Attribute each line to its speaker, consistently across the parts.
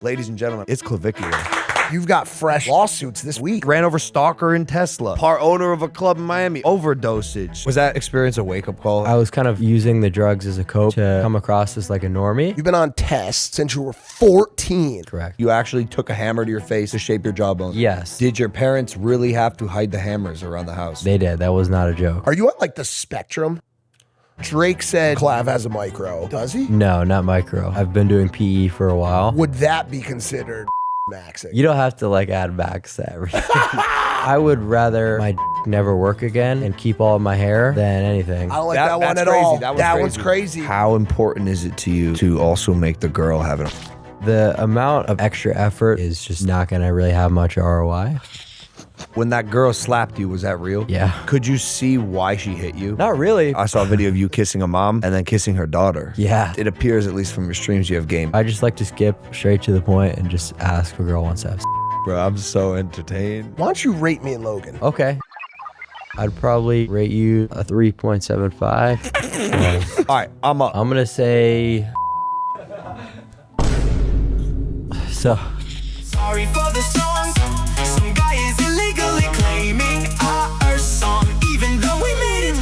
Speaker 1: Ladies and gentlemen, it's Clavicular.
Speaker 2: You've got fresh lawsuits this week.
Speaker 1: Ran over stalker in Tesla. Part owner of a club in Miami. Overdosage. Was that experience a wake-up call?
Speaker 3: I was kind of using the drugs as a cope to come across as like a normie.
Speaker 2: You've been on tests since you were 14.
Speaker 3: Correct.
Speaker 1: You actually took a hammer to your face to shape your jawbone.
Speaker 3: Yes.
Speaker 1: Did your parents really have to hide the hammers around the house?
Speaker 3: They did. That was not a joke.
Speaker 2: Are you on like the spectrum? Drake said Clav has a micro. Does he?
Speaker 3: No, not micro. I've been doing PE for a while.
Speaker 2: Would that be considered maxing?
Speaker 3: You don't have to like add max to everything. I would rather my never work again and keep all of my hair than anything.
Speaker 2: I don't like that one at all. That one's crazy.
Speaker 1: How important is it to you to also make the girl have it?
Speaker 3: The amount of extra effort is just not going to really have much ROI.
Speaker 1: When that girl slapped you, was that real?
Speaker 3: Yeah.
Speaker 1: Could you see why she hit you?
Speaker 3: Not really.
Speaker 1: I saw a video of you kissing a mom and then kissing her daughter.
Speaker 3: Yeah.
Speaker 1: It appears, at least from your streams, you have game.
Speaker 3: I just like to skip straight to the point and just ask if a girl wants to have
Speaker 1: Bro, I'm so entertained.
Speaker 2: Why don't you rate me and Logan?
Speaker 3: Okay. I'd probably rate you a 3.75.
Speaker 1: All right, I'm up.
Speaker 3: I'm going to say... So...
Speaker 4: Sorry for the song. Some guy is illegally claiming our song, even though we made it.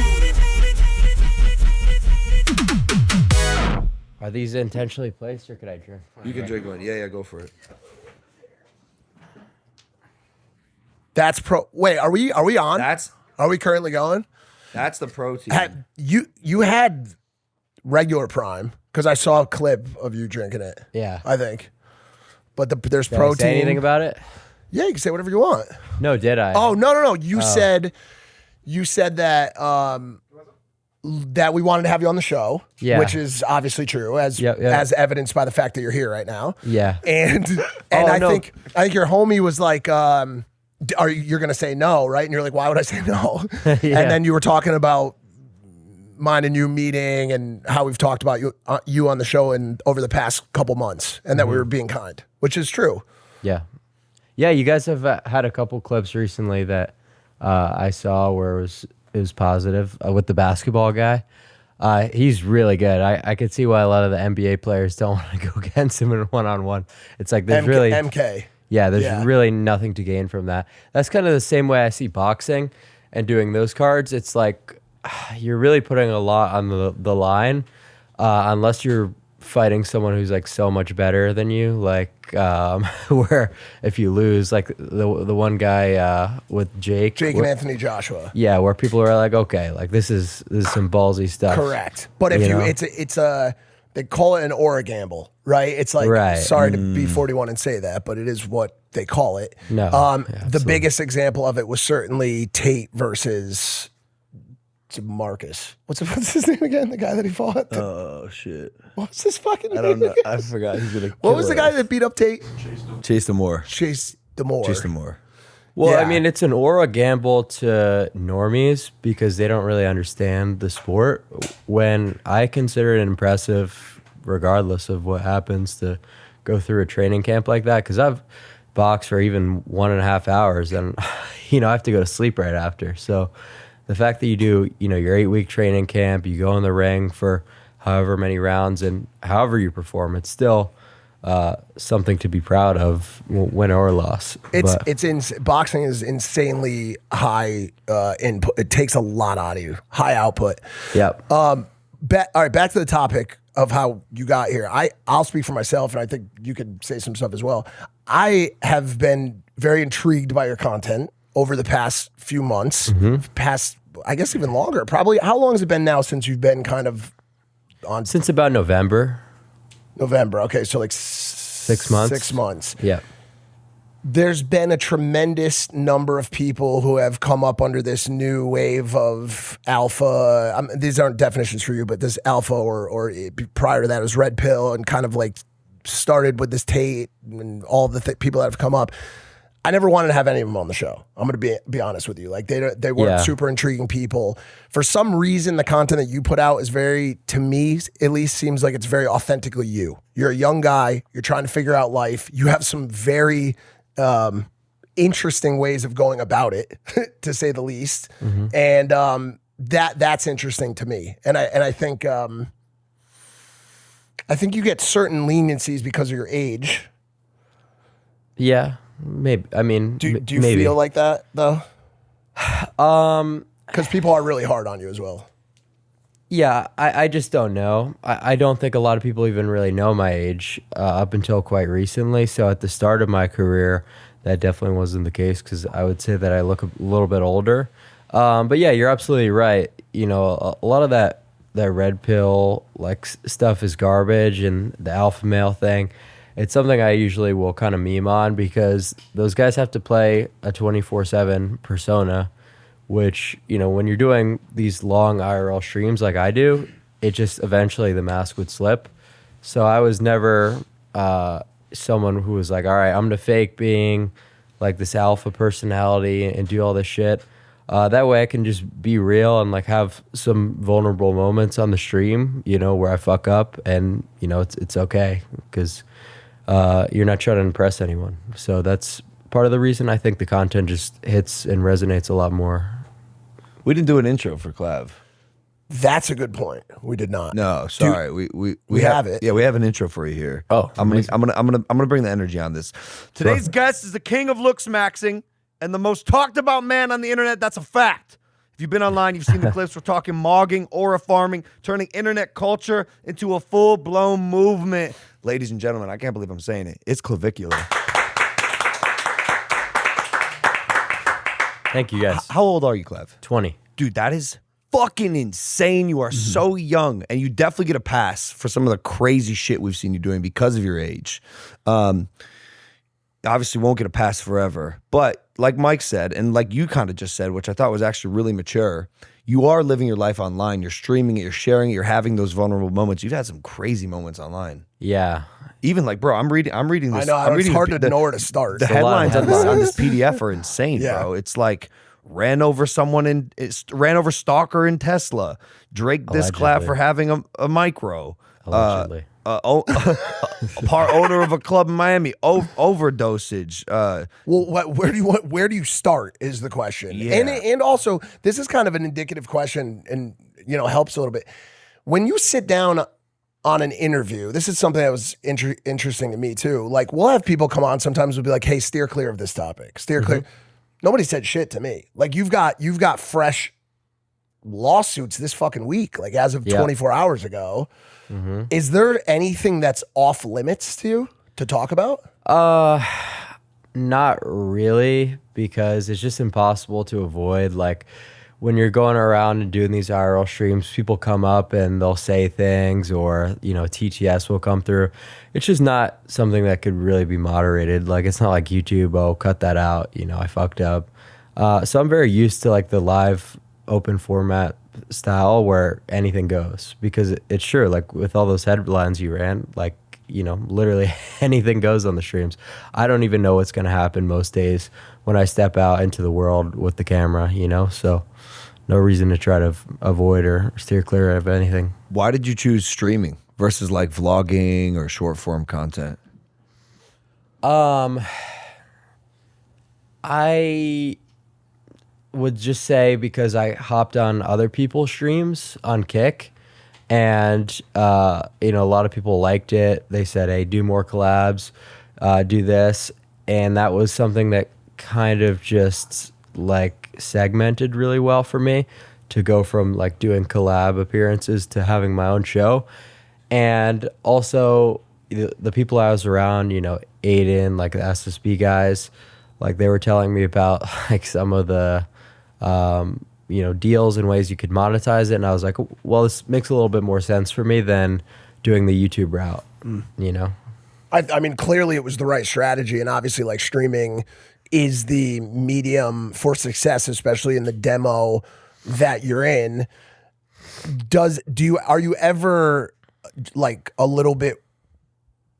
Speaker 3: Are these intentionally placed or could I drink?
Speaker 1: You can drink one. Yeah, go for it.
Speaker 2: That's Wait, are we on? Are we currently going?
Speaker 1: That's the protein.
Speaker 2: You had regular Prime because I saw a clip of you drinking it.
Speaker 3: Yeah.
Speaker 2: I think. But there's
Speaker 3: Did
Speaker 2: protein.
Speaker 3: I say anything about it?
Speaker 2: Yeah, you can say whatever you want.
Speaker 3: No, did I?
Speaker 2: Oh, no. You said that that we wanted to have you on the show,
Speaker 3: Yeah.
Speaker 2: which is obviously true, as
Speaker 3: Yep.
Speaker 2: as evidenced by the fact that you're here right now.
Speaker 3: Yeah.
Speaker 2: And I think your homie was like, you're gonna say no, right? And you're like, why would I say no?
Speaker 3: Yeah.
Speaker 2: And then you were talking about mine and you meeting and how we've talked about you on the show and over the past couple months, and that we were being kind, which is true.
Speaker 3: Yeah. Yeah, you guys have had a couple clips recently that I saw where it was positive with the basketball guy. He's really good. I could see why a lot of the NBA players don't want to go against him in one-on-one. It's like there's really...
Speaker 2: MK.
Speaker 3: Yeah, there's really nothing to gain from that. That's kind of the same way I see boxing and doing those cards. It's like you're really putting a lot on the line unless you're fighting someone who's like so much better than you, like where if you lose, like the one guy with Jake
Speaker 2: and Anthony Joshua.
Speaker 3: Yeah, where people are like, okay, like this is some ballsy stuff.
Speaker 2: Correct. But if it's a they call it an aura gamble, right? It's like sorry to be 41 and say that, but it is what they call it.
Speaker 3: No.
Speaker 2: The biggest example of it was certainly Tate versus Marcus. What's his name again? The guy that he fought?
Speaker 1: Oh, shit.
Speaker 2: What's his fucking name?
Speaker 1: I don't know. I forgot. He's gonna
Speaker 2: What was the guy that beat up Tate?
Speaker 1: Chase Demore.
Speaker 2: Chase Demore.
Speaker 3: Well,
Speaker 2: Yeah.
Speaker 3: I mean, it's an aura gamble to normies because they don't really understand the sport. When I consider it impressive, regardless of what happens, to go through a training camp like that, because I've boxed for even 1.5 hours and, I have to go to sleep right after. So the fact that you do, your 8-week training camp, you go in the ring for however many rounds and however you perform, it's still something to be proud of, win or loss.
Speaker 2: Boxing is insanely high input. It takes a lot out of you, high output.
Speaker 3: Yep.
Speaker 2: All right, back to the topic of how you got here. I'll speak for myself, and I think you could say some stuff as well. I have been very intrigued by your content over the past few months, I guess even longer. Probably, how long has it been now since you've been kind of on?
Speaker 3: Since about November.
Speaker 2: Okay, so like
Speaker 3: 6 months.
Speaker 2: 6 months.
Speaker 3: Yeah.
Speaker 2: There's been a tremendous number of people who have come up under this new wave of alpha. These aren't definitions for you, but this alpha or prior to that it was red pill, and kind of like started with this Tate and all the people that have come up. I never wanted to have any of them on the show. I'm going to be honest with you. Like they weren't super intriguing people. For some reason, the content that you put out is very, to me, at least seems like it's very authentically you. You're a young guy. You're trying to figure out life. You have some very interesting ways of going about it, to say the least. And that's interesting to me. And I think you get certain leniencies because of your age.
Speaker 3: Yeah, maybe. I mean,
Speaker 2: Do you
Speaker 3: maybe.
Speaker 2: feel like that though? Because people are really hard on you as well.
Speaker 3: Yeah, I just don't know. I don't think a lot of people even really know my age up until quite recently. So at the start of my career, that definitely wasn't the case because I would say that I look a little bit older. But yeah, you're absolutely right. You know, a lot of that red pill like stuff is garbage, and the alpha male thing. It's something I usually will kind of meme on because those guys have to play a 24/7 persona, which, you know, when you're doing these long IRL streams like I do, it just eventually the mask would slip. So I was never someone who was like, all right, I'm going to fake being like this alpha personality and do all this shit. That way I can just be real and like have some vulnerable moments on the stream, you know, where I fuck up and, you know, it's okay because you're not trying to impress anyone. So that's part of the reason I think the content just hits and resonates a lot more.
Speaker 1: We didn't do an intro for Clav.
Speaker 2: That's a good point. We did not.
Speaker 1: No, sorry. We
Speaker 2: have it.
Speaker 1: Yeah, we have an intro for you here.
Speaker 3: Oh,
Speaker 1: I'm gonna bring the energy on this. Today's guest is the king of LooksMaxxing and the most talked about man on the internet. That's a fact. If you've been online, you've seen the clips. We're talking mogging, aura farming, turning internet culture into a full-blown movement. Ladies and gentlemen, I can't believe I'm saying it. It's Clavicular.
Speaker 3: Thank you guys.
Speaker 1: How old are you, Clav?
Speaker 3: 20.
Speaker 1: Dude, that is fucking insane. You are so young, and you definitely get a pass for some of the crazy shit we've seen you doing because of your age. Obviously won't get a pass forever, but like Mike said, and like you kind of just said, which I thought was actually really mature, you are living your life online. You're streaming it, you're sharing it, you're having those vulnerable moments. You've had some crazy moments online.
Speaker 3: Yeah.
Speaker 1: Even like, bro, I'm reading this.
Speaker 2: I know,
Speaker 1: I'm
Speaker 2: it's
Speaker 1: reading
Speaker 2: hard to know where to start.
Speaker 1: The headlines on this PDF are insane,
Speaker 2: Yeah.
Speaker 1: bro. It's like ran over stalker in Tesla. Drake this Clav
Speaker 3: Allegedly.
Speaker 1: for having a micro.
Speaker 3: Allegedly.
Speaker 1: Part owner of a club in Miami. Overdosage.
Speaker 2: Well, where do you start is the question.
Speaker 1: Yeah.
Speaker 2: And also, this is kind of an indicative question and, you know, helps a little bit. When you sit down on an interview, this is something that was interesting to me too. Like, we'll have people come on sometimes, we'll be like, hey, steer clear of this topic. Steer clear. Nobody said shit to me. Like, you've got fresh lawsuits this fucking week, like as of 24 hours ago. Is there anything that's off limits to you to talk about?
Speaker 3: Not really, because it's just impossible to avoid. Like when you're going around and doing these IRL streams, people come up and they'll say things, or, you know, TTS will come through. It's just not something that could really be moderated. Like, it's not like YouTube, oh, cut that out, you know, I fucked up. So I'm very used to like the live open format style where anything goes, because it's sure, like with all those headlines you ran, like, you know, literally anything goes on the streams. I don't even know what's going to happen most days when I step out into the world with the camera, you know, so no reason to try to avoid or steer clear of anything.
Speaker 1: Why did you choose streaming versus like vlogging or short form content?
Speaker 3: I would just say because I hopped on other people's streams on Kick, and you know, a lot of people liked it. They said, hey, do more collabs, do this, and that was something that kind of just like segmented really well for me to go from like doing collab appearances to having my own show. And also the people I was around, you know, Adin, like the SSB guys, like they were telling me about like some of the you know, deals and ways you could monetize it, and I was like, well, this makes a little bit more sense for me than doing the YouTube route. You know,
Speaker 2: I mean, clearly it was the right strategy, and obviously, like, streaming is the medium for success, especially in the demo that you're in. Are you ever like a little bit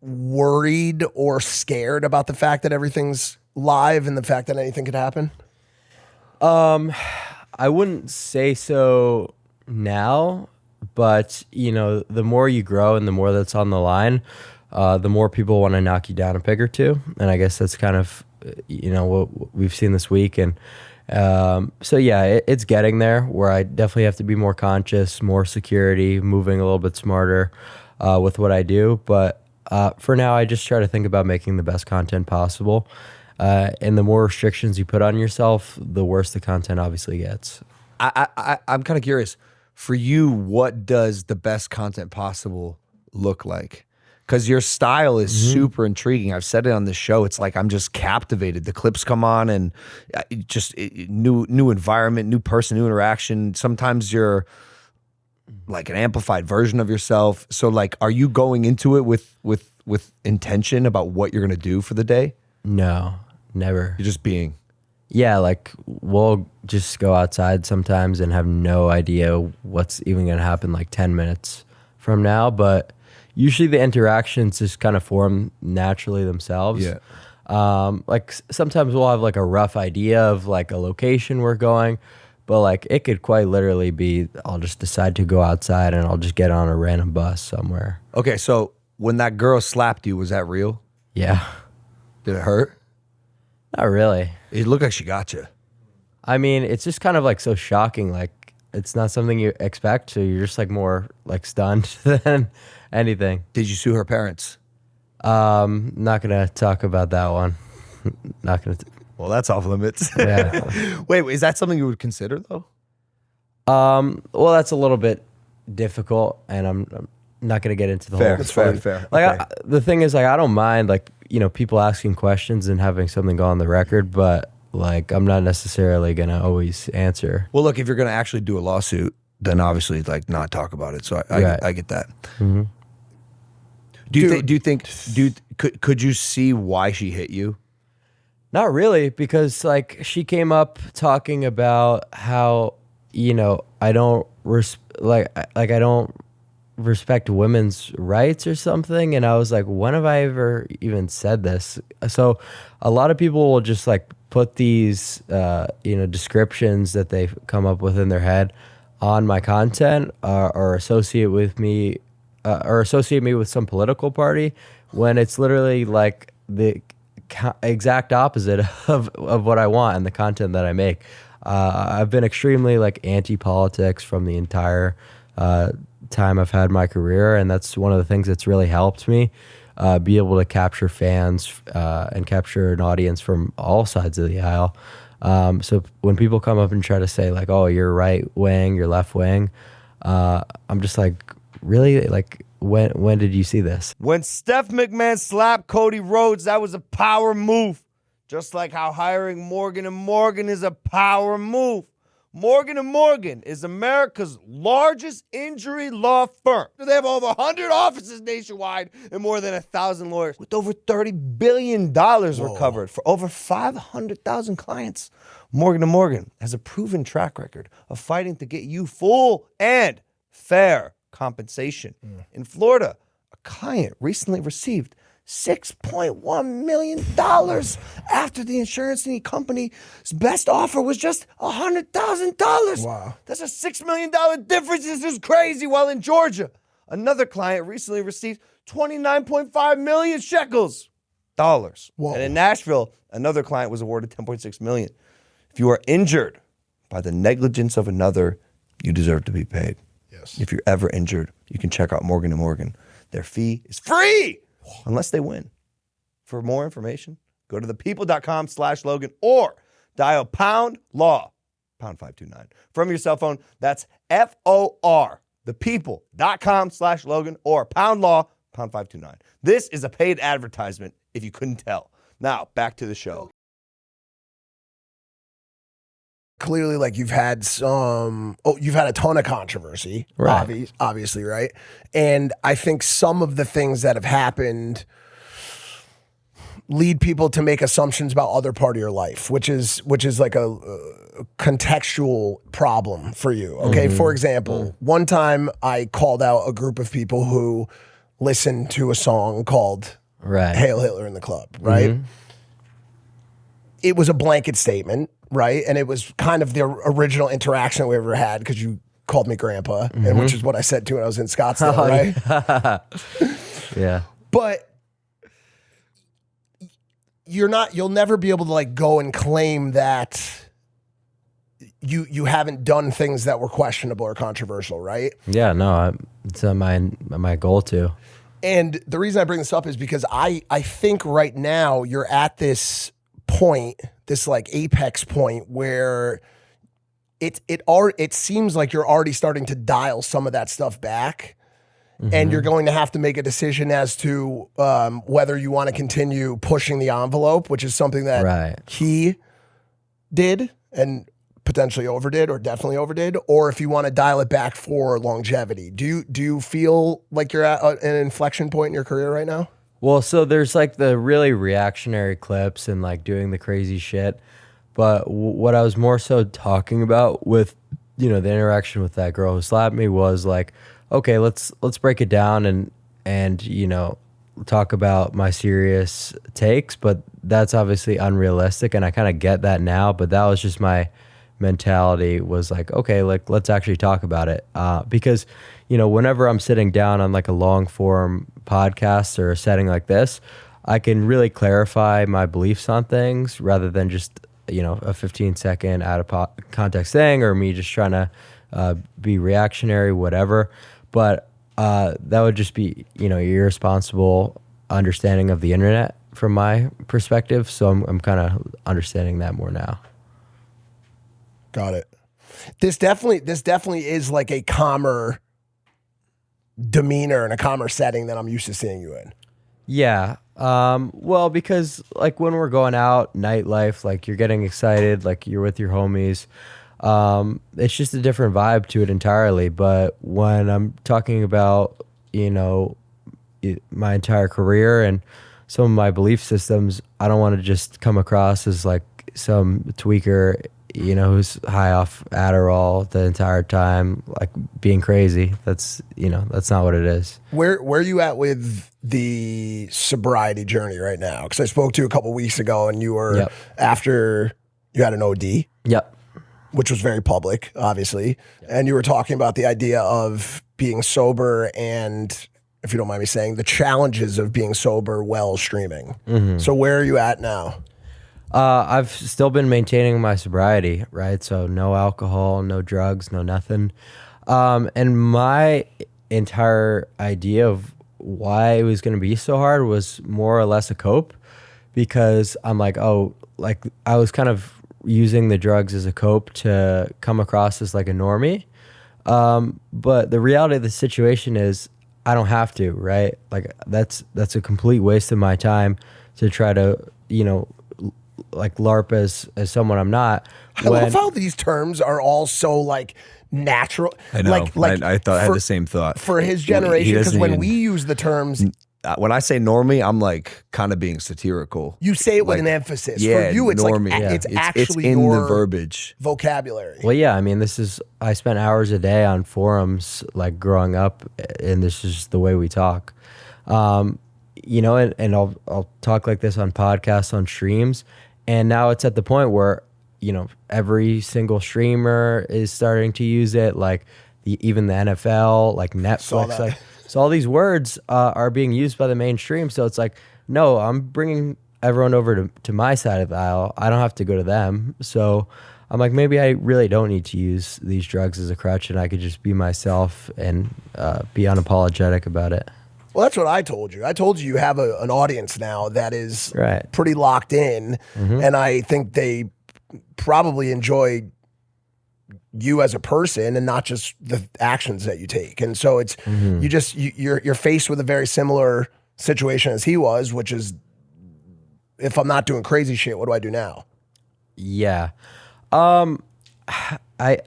Speaker 2: worried or scared about the fact that everything's live and the fact that anything could happen?
Speaker 3: I wouldn't say so now, but you know, the more you grow and the more that's on the line, the more people want to knock you down a peg or two. And I guess that's kind of, you know, what we've seen this week. And so yeah, it's getting there where I definitely have to be more conscious, more security, moving a little bit smarter with what I do. But For now, I just try to think about making the best content possible. And the more restrictions you put on yourself, the worse the content obviously gets.
Speaker 1: I'm kind of curious. For you, what does the best content possible look like? Because your style is super intriguing. I've said it on this show. It's like I'm just captivated. The clips come on and just new environment, new person, new interaction. Sometimes you're like an amplified version of yourself. So like, are you going into it with intention about what you're gonna do for the day?
Speaker 3: No, never.
Speaker 1: You're just being.
Speaker 3: Yeah, like we'll just go outside sometimes and have no idea what's even gonna happen like 10 minutes from now. But usually the interactions just kind of form naturally themselves.
Speaker 1: Yeah.
Speaker 3: Like sometimes we'll have like a rough idea of like a location we're going, but like it could quite literally be I'll just decide to go outside and I'll just get on a random bus somewhere.
Speaker 1: Okay, so when that girl slapped you, was that real?
Speaker 3: Yeah.
Speaker 1: Did it hurt?
Speaker 3: Not really.
Speaker 1: It looked like she got you.
Speaker 3: I mean, it's just kind of like so shocking. Like it's not something you expect, so you're just like more like stunned than anything.
Speaker 1: Did you sue her parents?
Speaker 3: Not gonna talk about that one. Not gonna.
Speaker 1: Well, that's off limits.
Speaker 3: Yeah.
Speaker 1: Wait, is that something you would consider though?
Speaker 3: Well, that's a little bit difficult, and I'm not gonna get into the
Speaker 1: Fair,
Speaker 3: whole.
Speaker 1: it's fair,
Speaker 3: thing.
Speaker 1: fair.
Speaker 3: Like
Speaker 1: Okay.
Speaker 3: the thing is, like I don't mind like people asking questions and having something go on the record, but like I'm not necessarily gonna always answer.
Speaker 1: Well, look, if you're going to actually do a lawsuit, then obviously like not talk about it. So I get that.
Speaker 3: Mm-hmm.
Speaker 1: Do you think could you see why she hit you?
Speaker 3: Not really, because like she came up talking about how I don't I don't respect women's rights or something, and I was like, when have I ever even said this? So a lot of people will just like put these descriptions that they've come up with in their head on my content or associate me with some political party, when it's literally like the exact opposite of what I want and the content that I make. I've been extremely like anti-politics from the entire time I've had my career, and that's one of the things that's really helped me be able to capture fans and capture an audience from all sides of the aisle. So when people come up and try to say like, oh, you're right wing, you're left wing, I'm just like, really? Like, when did you see this?
Speaker 1: When Steph McMahon slapped Cody Rhodes, that was a power move. Just like how hiring Morgan & Morgan is a power move. Morgan & Morgan is America's largest injury law firm. They have over 100 offices nationwide and more than 1,000 lawyers with over $30 billion recovered for over 500,000 clients. Morgan & Morgan has a proven track record of fighting to get you full and fair compensation. In Florida, a client recently received $6.1 million after the insurance company's best offer was just $100,000.
Speaker 2: Wow.
Speaker 1: That's a $6 million difference. This is crazy. While in Georgia, another client recently received 29.5 million shekels.
Speaker 2: Whoa.
Speaker 1: And in Nashville, another client was awarded 10.6 million. If you are injured by the negligence of another, you deserve to be paid.
Speaker 2: Yes.
Speaker 1: If you're ever injured, you can check out Morgan & Morgan. Their fee is free unless they win. For more information, go to thepeople.com/Logan or dial #law, #529. From your cell phone, that's FOR, thepeople.com/Logan or #law, #529. This is a paid advertisement if you couldn't tell. Now, back to the show.
Speaker 2: Clearly, like you've had a ton of controversy,
Speaker 3: Right.
Speaker 2: Obviously, right? And I think some of the things that have happened lead people to make assumptions about other part of your life, which is like a contextual problem for you. Okay, for example, one time I called out a group of people who listened to a song called
Speaker 3: Right.
Speaker 2: "Hail Hitler in the Club," right? It was a blanket statement, right? And it was kind of the original interaction we ever had because you called me grandpa, and which is what I said to when I was in Scottsdale, right?
Speaker 3: Yeah.
Speaker 2: But you'll never be able to like go and claim that you haven't done things that were questionable or controversial, right?
Speaker 3: Yeah, no, it's my goal to.
Speaker 2: And the reason I bring this up is because I think right now you're at this point, this like apex point where it seems like you're already starting to dial some of that stuff back. And you're going to have to make a decision as to whether you want to continue pushing the envelope, which is something that he did and potentially overdid, or definitely overdid, or if you want to dial it back for longevity. Do you feel like you're at an inflection point in your career right now?
Speaker 3: Well, so there's like the really reactionary clips and like doing the crazy shit. But what I was more so talking about with, you know, the interaction with that girl who slapped me was like, okay, let's break it down and you know, talk about my serious takes, but that's obviously unrealistic, and I kind of get that now, but that was just my mentality, was like, okay, like let's actually talk about it, because, you know, whenever I'm sitting down on like a long form podcast or a setting like this, I can really clarify my beliefs on things rather than just, you know, a 15-second out of context thing, or me just trying to be reactionary, whatever. But that would just be, you know, irresponsible understanding of the internet from my perspective. So I'm kind of understanding that more now.
Speaker 2: Got it. This definitely is like a calmer demeanor and a calmer setting that I'm used to seeing you in.
Speaker 3: Yeah. Well, because like when we're going out, nightlife, like you're getting excited, like you're with your homies. It's just a different vibe to it entirely. But when I'm talking about, you know, my entire career and some of my belief systems, I don't want to just come across as like some tweaker, you know, who's high off Adderall the entire time, like being crazy. That's, you know, that's not what it is.
Speaker 2: Where are you at with the sobriety journey right now? Because I spoke to you a couple weeks ago, and you were after you had an OD.
Speaker 3: Yep.
Speaker 2: Which was very public, obviously. And you were talking about the idea of being sober and, if you don't mind me saying, the challenges of being sober while streaming. So where are you at now?
Speaker 3: I've still been maintaining my sobriety, right? So no alcohol, no drugs, no nothing. And my entire idea of why it was going to be so hard was more or less a cope, because I'm like, oh, like I was kind of using the drugs as a cope to come across as like a normie. But the reality of the situation is I don't have to, right? Like that's a complete waste of my time to try to, you know, like LARP as someone I'm not.
Speaker 2: I love how these terms are all so like natural.
Speaker 1: I know.
Speaker 2: Like
Speaker 1: I thought I had the same thought
Speaker 2: for his generation, because when we use the terms,
Speaker 1: when I say normie, I'm like kind of being satirical.
Speaker 2: you say it with
Speaker 1: Like,
Speaker 2: an emphasis.
Speaker 1: yeah,
Speaker 2: For you, it's
Speaker 1: normie.
Speaker 2: like
Speaker 1: Yeah.
Speaker 2: it's actually
Speaker 1: in
Speaker 2: your
Speaker 1: the verbiage.
Speaker 2: vocabulary.
Speaker 3: Well, yeah, I mean, I spent hours a day on forums like growing up, and this is just the way we talk. You know, and I'll talk like this on podcasts, on streams. And now it's at the point where, you know, every single streamer is starting to use it, like even the NFL, like Netflix. Like, so all these words are being used by the mainstream. So it's like, no, I'm bringing everyone over to my side of the aisle. I don't have to go to them. So I'm like, maybe I really don't need to use these drugs as a crutch, and I could just be myself and be unapologetic about it.
Speaker 2: Well, that's what I told you. I told you have an audience now that is pretty locked in, and I think they probably enjoy you as a person and not just the actions that you take. And so it's you're faced with a very similar situation as he was, which is, if I'm not doing crazy shit, what do I do now?
Speaker 3: Yeah. I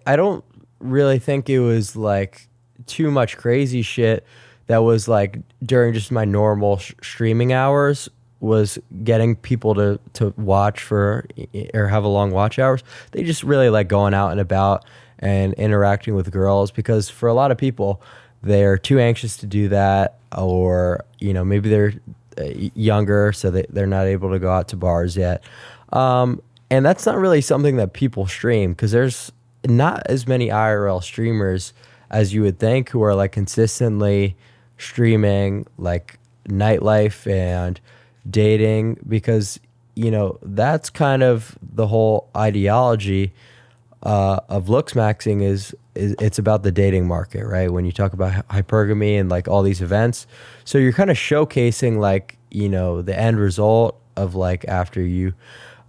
Speaker 3: don't really think it was like too much crazy shit that was like during just my normal streaming hours, was getting people to watch for or have a long watch hours. They just really like going out and about and interacting with girls, because for a lot of people, they're too anxious to do that, or, you know, maybe they're younger, so they're not able to go out to bars yet. And that's not really something that people stream, because there's not as many IRL streamers as you would think who are like consistently streaming like nightlife and dating, because, you know, that's kind of the whole ideology of LooksMaxxing, is it's about the dating market, right? When you talk about hypergamy and like all these events, so you're kind of showcasing like, you know, the end result of like after you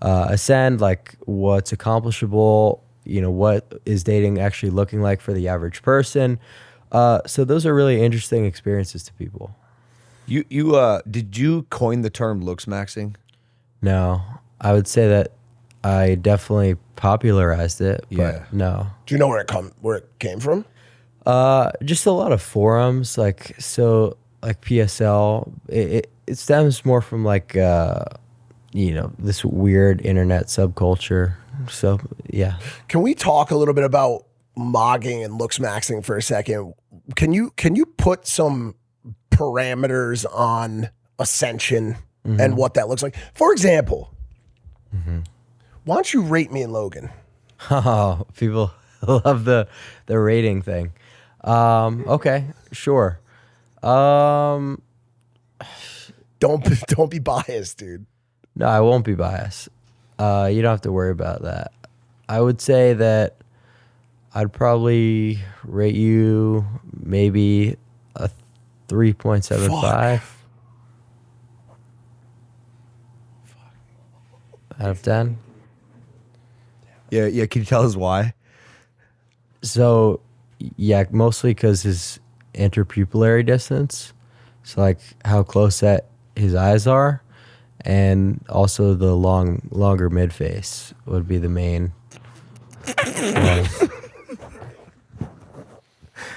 Speaker 3: ascend, like what's accomplishable, you know, what is dating actually looking like for the average person. So those are really interesting experiences to people.
Speaker 1: You did you coin the term LooksMaxxing?
Speaker 3: No, I would say that I definitely popularized it, but
Speaker 1: Yeah.
Speaker 3: no.
Speaker 2: Do you know where it came from?
Speaker 3: Just a lot of forums, like PSL. It stems more from like you know, this weird internet subculture. So yeah.
Speaker 2: Can we talk a little bit about mogging and LooksMaxxing for a second? Can you put some parameters on ascension and what that looks like? For example, why don't you rate me and Logan?
Speaker 3: Oh, people love the rating thing. Okay, sure.
Speaker 2: Don't be biased, dude.
Speaker 3: No, I won't be biased. You don't have to worry about that. I would say that I'd probably rate you maybe a 3.75 out of 10.
Speaker 1: Yeah. Can you tell us why?
Speaker 3: So, yeah, mostly because his interpupillary distance. So, like how close that his eyes are, and also the longer mid face would be the main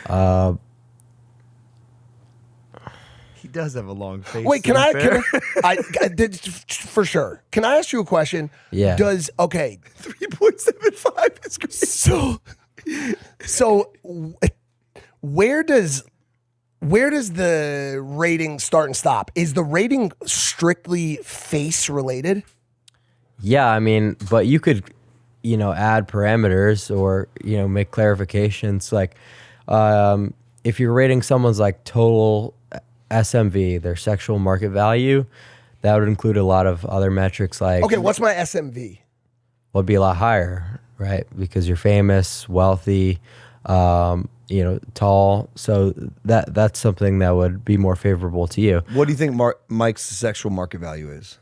Speaker 3: ones.
Speaker 1: He does have a long face.
Speaker 2: Wait, can I did for sure. Can I ask you a question?
Speaker 3: Yeah.
Speaker 1: 3.75 is great.
Speaker 2: So where does the rating start and stop? Is the rating strictly face related?
Speaker 3: Yeah, I mean, but you could, you know, add parameters or, you know, make clarifications. Like, if you're rating someone's like total SMV, their sexual market value, that would include a lot of other metrics. Like,
Speaker 2: Okay, what's my SMV?
Speaker 3: would be a lot higher, right? Because you're famous, wealthy, you know, tall. So that's something that would be more favorable to you.
Speaker 1: What do you think Mike's sexual market value is?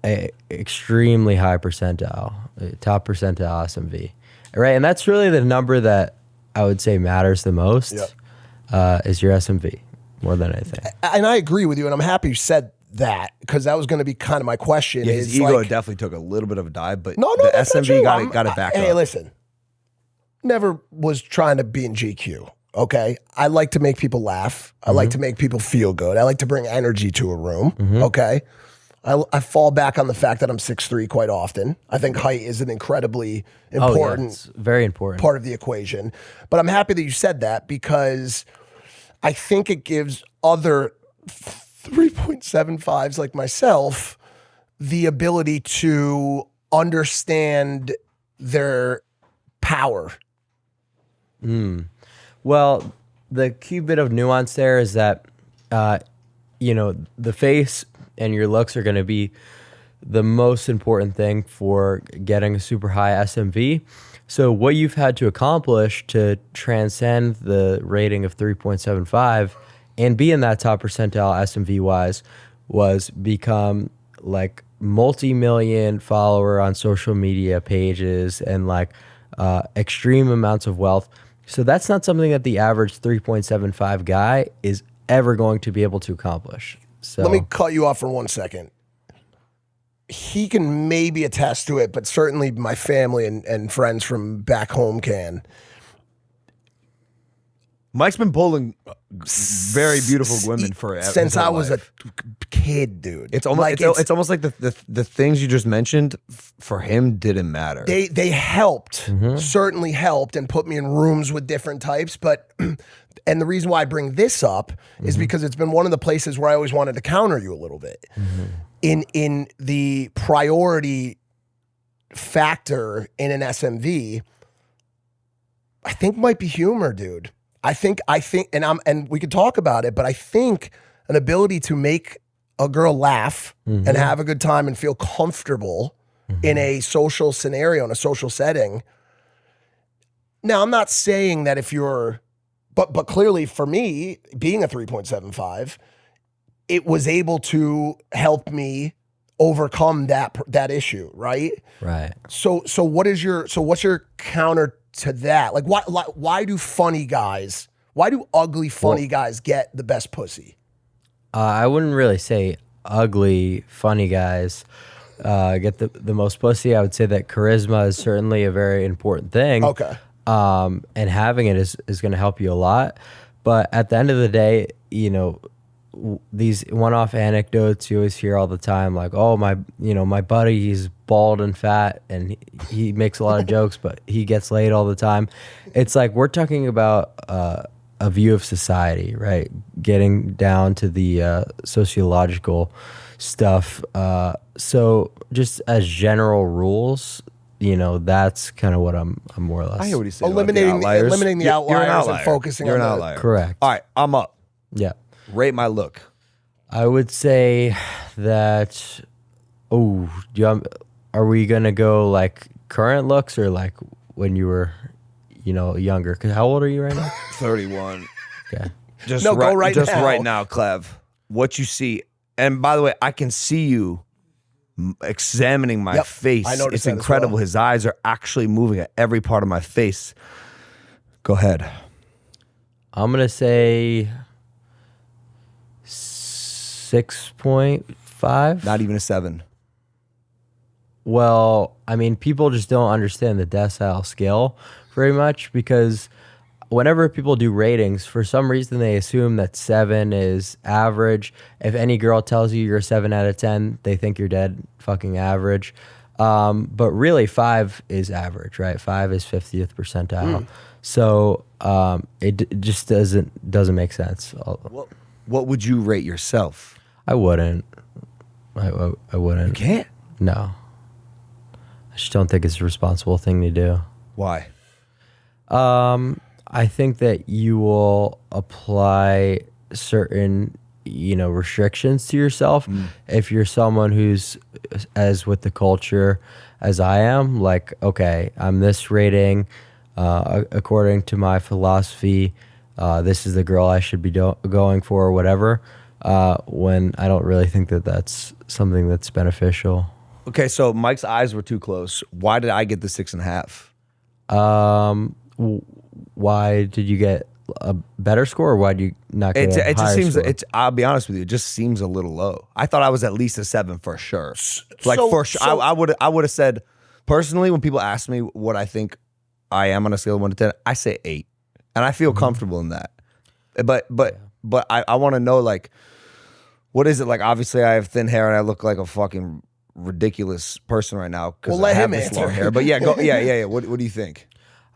Speaker 3: A extremely high percentile, top percentile SMV, right? And that's really the number that I would say matters the most.
Speaker 2: Yep.
Speaker 3: Is your SMV more than anything.
Speaker 2: And I agree with you, and I'm happy you said that because that was going to be kind of my question.
Speaker 1: Yeah,
Speaker 2: is
Speaker 1: his ego
Speaker 2: like,
Speaker 1: definitely took a little bit of a dive, but
Speaker 2: no,
Speaker 1: the
Speaker 2: that's not
Speaker 1: SMV
Speaker 2: true.
Speaker 1: got it back
Speaker 2: Hey,
Speaker 1: up.
Speaker 2: listen, never was trying to be in GQ. Okay, I like to make people laugh. I like to make people feel good. I like to bring energy to a room. Okay, I fall back on the fact that I'm 6'3" quite often. I think height is an incredibly important
Speaker 3: it's very important
Speaker 2: part of the equation. But I'm happy that you said that because I think it gives other 3.75s like myself the ability to understand their power.
Speaker 3: Well, the key bit of nuance there is that, you know, the face and your looks are going to be the most important thing for getting a super high SMV. So what you've had to accomplish to transcend the rating of 3.75 and be in that top percentile SMV wise was become like multi-million follower on social media pages and like extreme amounts of wealth. So that's not something that the average 3.75 guy is ever going to be able to accomplish. So
Speaker 2: Let me cut you off for 1 second. He can maybe attest to it, but certainly my family and friends from back home can.
Speaker 1: Mike's been pulling very beautiful women for
Speaker 2: since
Speaker 1: his whole
Speaker 2: I was
Speaker 1: life.
Speaker 2: a kid, dude.
Speaker 1: It's almost
Speaker 2: like
Speaker 1: it's almost like the things you just mentioned for him didn't matter.
Speaker 2: they helped, certainly helped, and put me in rooms with different types. But and the reason why I bring this up is because it's been one of the places where I always wanted to counter you a little bit in the priority factor in an SMV. I think might be humor, dude. I think, and we could talk about it, but I think an ability to make a girl laugh and have a good time and feel comfortable in a social scenario, in a social setting, Now, I'm not saying that if you're, but clearly for me, being a 3.75, it was able to help me overcome that issue, right?
Speaker 3: Right.
Speaker 2: So what's your counter to that? Like, why do ugly funny guys get the best pussy?
Speaker 3: I wouldn't really say ugly funny guys get the most pussy. I would say that charisma is certainly a very important thing.
Speaker 2: Okay.
Speaker 3: And having it is going to help you a lot. But at the end of the day, you know, these one-off anecdotes you always hear all the time, like, oh, my buddy, he's bald and fat and he makes a lot of jokes, but he gets laid all the time. It's like, we're talking about a view of society, right? Getting down to the sociological stuff. So just as general rules, you know, that's kind of what I'm more or less.
Speaker 1: I hear what he's saying.
Speaker 2: Eliminating the
Speaker 1: You're an
Speaker 2: outliers and
Speaker 1: outlier.
Speaker 2: focusing
Speaker 1: You're
Speaker 2: on
Speaker 1: an
Speaker 2: the-
Speaker 1: outlier.
Speaker 3: Correct.
Speaker 1: All right, I'm up.
Speaker 3: Yeah.
Speaker 1: Rate my look.
Speaker 3: I would say that. Are we gonna go like current looks or like when you were, you know, younger? Cause how old are you right now?
Speaker 1: 31.
Speaker 3: Okay.
Speaker 1: Just
Speaker 2: No, go right
Speaker 1: just
Speaker 2: now.
Speaker 1: right now, Clav. What you see, and by the way, I can see you examining my
Speaker 2: Yep,
Speaker 1: face.
Speaker 2: I noticed
Speaker 1: It's
Speaker 2: that as
Speaker 1: incredible.
Speaker 2: well.
Speaker 1: His eyes are actually moving at every part of my face. Go ahead.
Speaker 3: I'm gonna say 6.5.
Speaker 1: Not even a 7.
Speaker 3: Well, I mean, people just don't understand the decile scale very much because whenever people do ratings, for some reason they assume that 7 is average. If any girl tells you you're a 7 out of 10, they think you're dead fucking average. But really 5 is average, right? 5 is 50th percentile. So it just doesn't make sense.
Speaker 1: What would you rate yourself?
Speaker 3: I wouldn't. I wouldn't.
Speaker 1: You can't.
Speaker 3: No. I just don't think it's a responsible thing to do.
Speaker 1: Why?
Speaker 3: I think that you will apply certain, you know, restrictions to yourself if you're someone who's as with the culture as I am. Like, okay, I'm this rating according to my philosophy. This is the girl I should be going for, or whatever. When I don't really think that that's something that's beneficial.
Speaker 1: Okay, so Mike's eyes were too close. Why did I get the 6.5?
Speaker 3: Why did you get a better score, or why did you not get a
Speaker 1: It
Speaker 3: higher
Speaker 1: just seems.
Speaker 3: score?
Speaker 1: I'll be honest with you. It just seems a little low. I thought I was at least a 7 for sure. Like
Speaker 2: so-
Speaker 1: for sure,
Speaker 2: so-
Speaker 1: I would have said personally when people ask me what I think I am on a scale of 1 to 10, I say 8, and I feel comfortable in that. But I want to know, like, what is it like? Obviously, I have thin hair and I look like a fucking ridiculous person right now because
Speaker 2: Well, let
Speaker 1: I have
Speaker 2: him
Speaker 1: this
Speaker 2: answer.
Speaker 1: long hair. But yeah, go. Yeah. What do you think?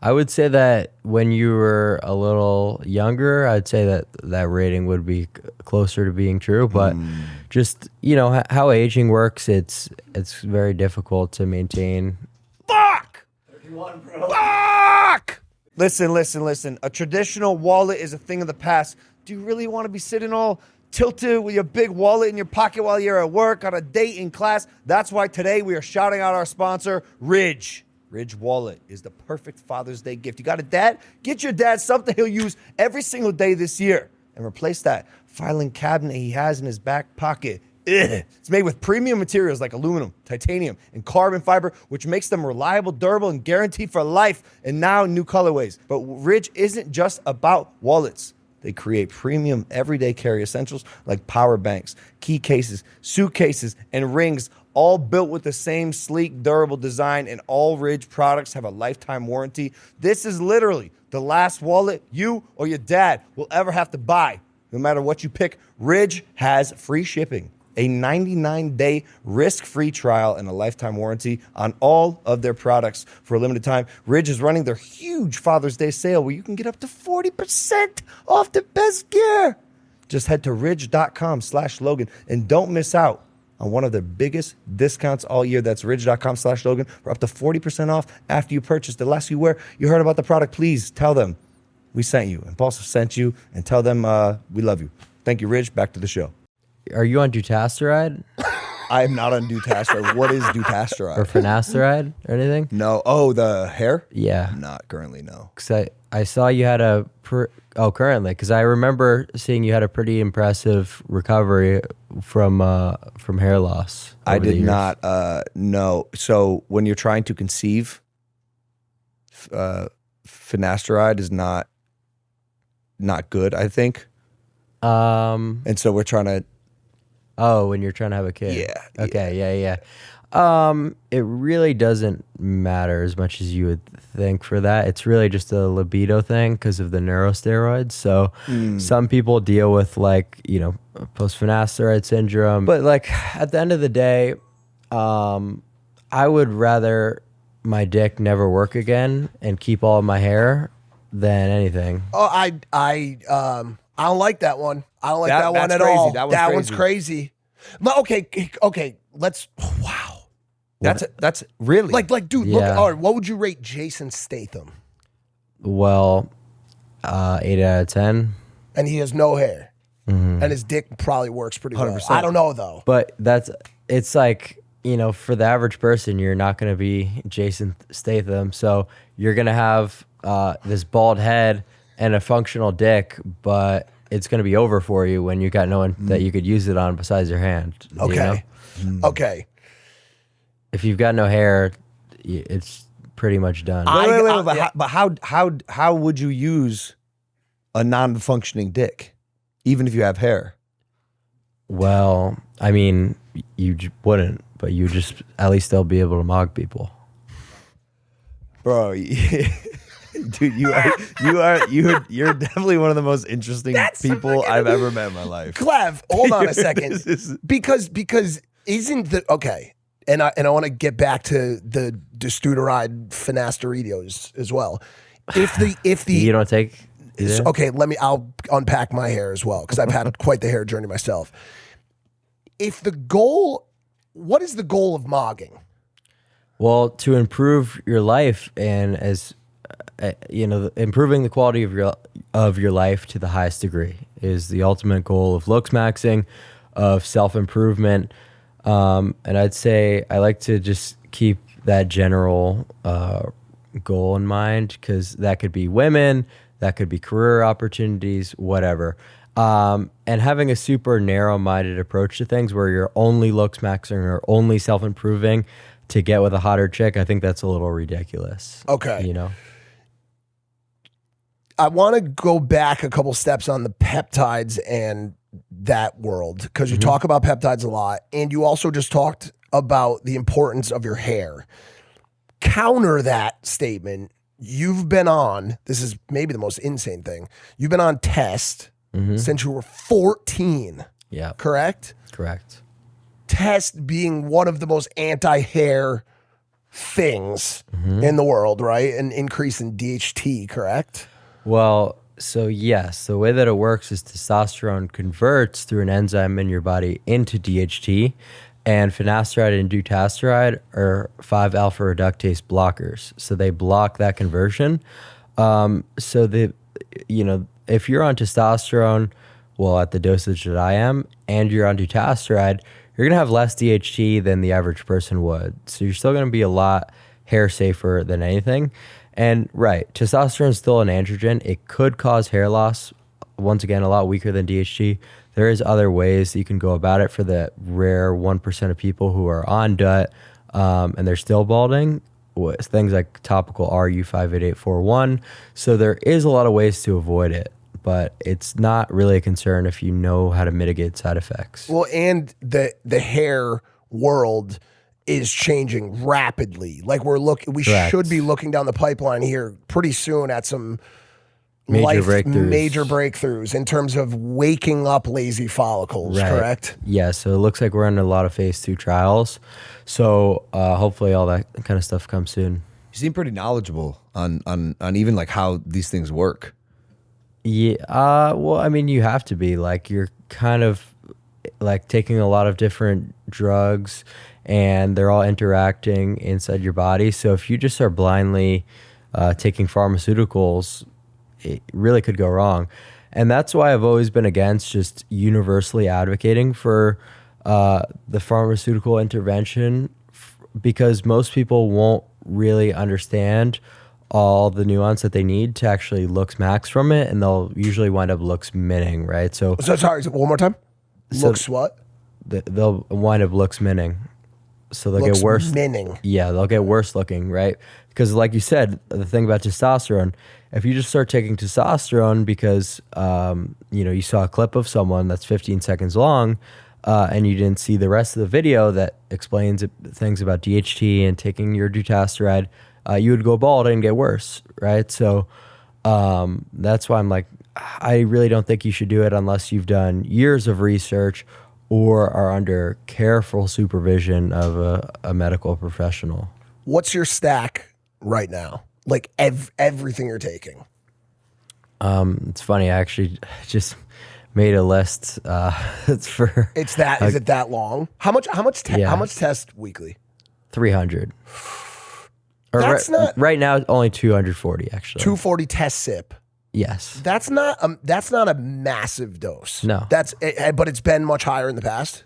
Speaker 3: I would say that when you were a little younger, I'd say that rating would be closer to being true. But just, you know, how aging works, it's very difficult to maintain.
Speaker 1: Fuck! 31, bro. Fuck! Listen. A traditional wallet is a thing of the past. Do you really want to be sitting all tilted with your big wallet in your pocket while you're at work, on a date, in class? That's why today we are shouting out our sponsor, Ridge. Ridge Wallet is the perfect Father's Day gift. You got a dad? Get your dad something he'll use every single day this year and replace that filing cabinet he has in his back pocket. Ugh. It's made with premium materials like aluminum, titanium, and carbon fiber, which makes them reliable, durable, and guaranteed for life, and now new colorways. But Ridge isn't just about wallets. They create premium everyday carry essentials like power banks, key cases, suitcases, and rings, all built with the same sleek, durable design, and all Ridge products have a lifetime warranty. This is literally the last wallet you or your dad will ever have to buy. No matter what you pick, Ridge has free shipping, a 99-day risk-free trial, and a lifetime warranty on all of their products. For a limited time, Ridge is running their huge Father's Day sale where you can get up to 40% off the best gear. Just head to ridge.com/Logan and don't miss out on one of their biggest discounts all year. That's ridge.com/Logan for up to 40% off after you purchase. The last you heard about the product, please tell them we sent you. Impulsive sent you, and tell them we love you. Thank you, Ridge. Back to the show.
Speaker 3: Are you on dutasteride?
Speaker 2: I am not on dutasteride. What is
Speaker 3: or
Speaker 2: dutasteride?
Speaker 3: finasteride or anything?
Speaker 2: No. Oh, the hair?
Speaker 3: Yeah.
Speaker 2: Not currently, no.
Speaker 3: Because I saw you had currently, because I remember seeing you had a pretty impressive recovery from hair loss.
Speaker 2: I
Speaker 3: over the
Speaker 2: did
Speaker 3: years.
Speaker 2: not know. So when you're trying to conceive, finasteride is not good, I think. And so we're trying to.
Speaker 3: Oh, when you're trying to have a kid.
Speaker 2: Yeah.
Speaker 3: Okay. Yeah. It really doesn't matter as much as you would think for that. It's really just a libido thing because of the neurosteroids. So some people deal with post-finasteride syndrome. But at the end of the day, I would rather my dick never work again and keep all of my hair than anything.
Speaker 2: Oh, I don't like that one. I don't like that one
Speaker 1: that's
Speaker 2: at
Speaker 1: crazy.
Speaker 2: all.
Speaker 1: That
Speaker 2: one's crazy. Okay. Let's. Wow.
Speaker 1: That's really
Speaker 2: Dude.
Speaker 3: Yeah.
Speaker 2: Look. All right. What would you rate Jason Statham?
Speaker 3: Well, 8 out of 10.
Speaker 2: And he has no hair, and his dick probably works pretty well. I don't know though.
Speaker 3: But it's for the average person, you're not going to be Jason Statham. So you're going to have this bald head and a functional dick, but it's going to be over for you when you got no one that you could use it on besides your hand.
Speaker 2: Okay. Okay.
Speaker 3: If you've got no hair, it's pretty much done.
Speaker 1: But how would you use a non-functioning dick, even if you have hair?
Speaker 3: Well, I mean, you wouldn't, but you just at least they'll be able to mog people.
Speaker 1: Bro, dude, you're definitely one of the most interesting people I've ever met in my life.
Speaker 2: Clav, hold on a second. Because isn't the okay? And I want to get back to the Destuteride Finasteridios as well. If the
Speaker 3: You don't take either?
Speaker 2: okay, I'll unpack my hair as well because I've had quite the hair journey myself. What is the goal of mogging?
Speaker 3: Well, to improve your life and improving the quality of your life to the highest degree is the ultimate goal of LooksMaxxing, of self-improvement. And I'd say I like to just keep that general goal in mind because that could be women, that could be career opportunities, whatever. And having a super narrow-minded approach to things where you're only LooksMaxxing or only self-improving to get with a hotter chick, I think that's a little ridiculous.
Speaker 2: Okay. I want to go back a couple steps on the peptides and that world because you talk about peptides a lot and you also just talked about the importance of your hair. Counter that statement. You've been on, this is maybe the most insane thing. You've been on test since you were 14.
Speaker 3: Yeah.
Speaker 2: Correct?
Speaker 3: Correct.
Speaker 2: Test being one of the most anti-hair things in the world, right? An increase in DHT, correct?
Speaker 3: Well, so yes, the way that it works is testosterone converts through an enzyme in your body into DHT, and finasteride and dutasteride are 5-alpha reductase blockers. So they block that conversion. If you're on testosterone, well, at the dosage that I am, and you're on dutasteride, you're going to have less DHT than the average person would. So you're still going to be a lot hair safer than anything. And right, testosterone is still an androgen. It could cause hair loss. Once again, a lot weaker than DHT. There is other ways that you can go about it for the rare 1% of people who are on DUT and they're still balding. With things like topical RU58841. So there is a lot of ways to avoid it, but it's not really a concern if you know how to mitigate side effects.
Speaker 2: Well, and the hair world is changing rapidly. Like we should be looking down the pipeline here pretty soon at some major breakthroughs in terms of waking up lazy follicles, correct?
Speaker 3: Yeah, so it looks like we're in a lot of phase 2 trials. So hopefully all that kind of stuff comes soon.
Speaker 1: You seem pretty knowledgeable on even like how these things work.
Speaker 3: Yeah, well, I mean, you have to be. Like, you're kind of like taking a lot of different drugs and they're all interacting inside your body. So if you just are blindly taking pharmaceuticals, it really could go wrong. And that's why I've always been against just universally advocating for the pharmaceutical intervention, because most people won't really understand all the nuance that they need to actually LooksMaxx from it, and they'll usually wind up LooksMinning, right? So
Speaker 2: sorry, one more time.
Speaker 3: So
Speaker 2: Looks what?
Speaker 3: They'll wind up LooksMinning. So they'll get worse.
Speaker 2: Minning.
Speaker 3: Yeah, they'll get worse looking, right? Because like you said, the thing about testosterone, if you just start taking testosterone because you saw a clip of someone that's 15 seconds long, and you didn't see the rest of the video that explains things about DHT and taking your dutasteride, you would go bald and get worse, right? So that's why I'm like, I really don't think you should do it unless you've done years of research or are under careful supervision of a medical professional.
Speaker 2: What's your stack right now? Like everything you're taking?
Speaker 3: It's funny, I actually just made a list. It's for
Speaker 2: Is it that long? How much test weekly?
Speaker 3: 300. Or
Speaker 2: That's not
Speaker 3: right now only 240 actually.
Speaker 2: 240 test sip.
Speaker 3: Yes.
Speaker 2: That's not a massive dose.
Speaker 3: No.
Speaker 2: But it's been much higher in the past.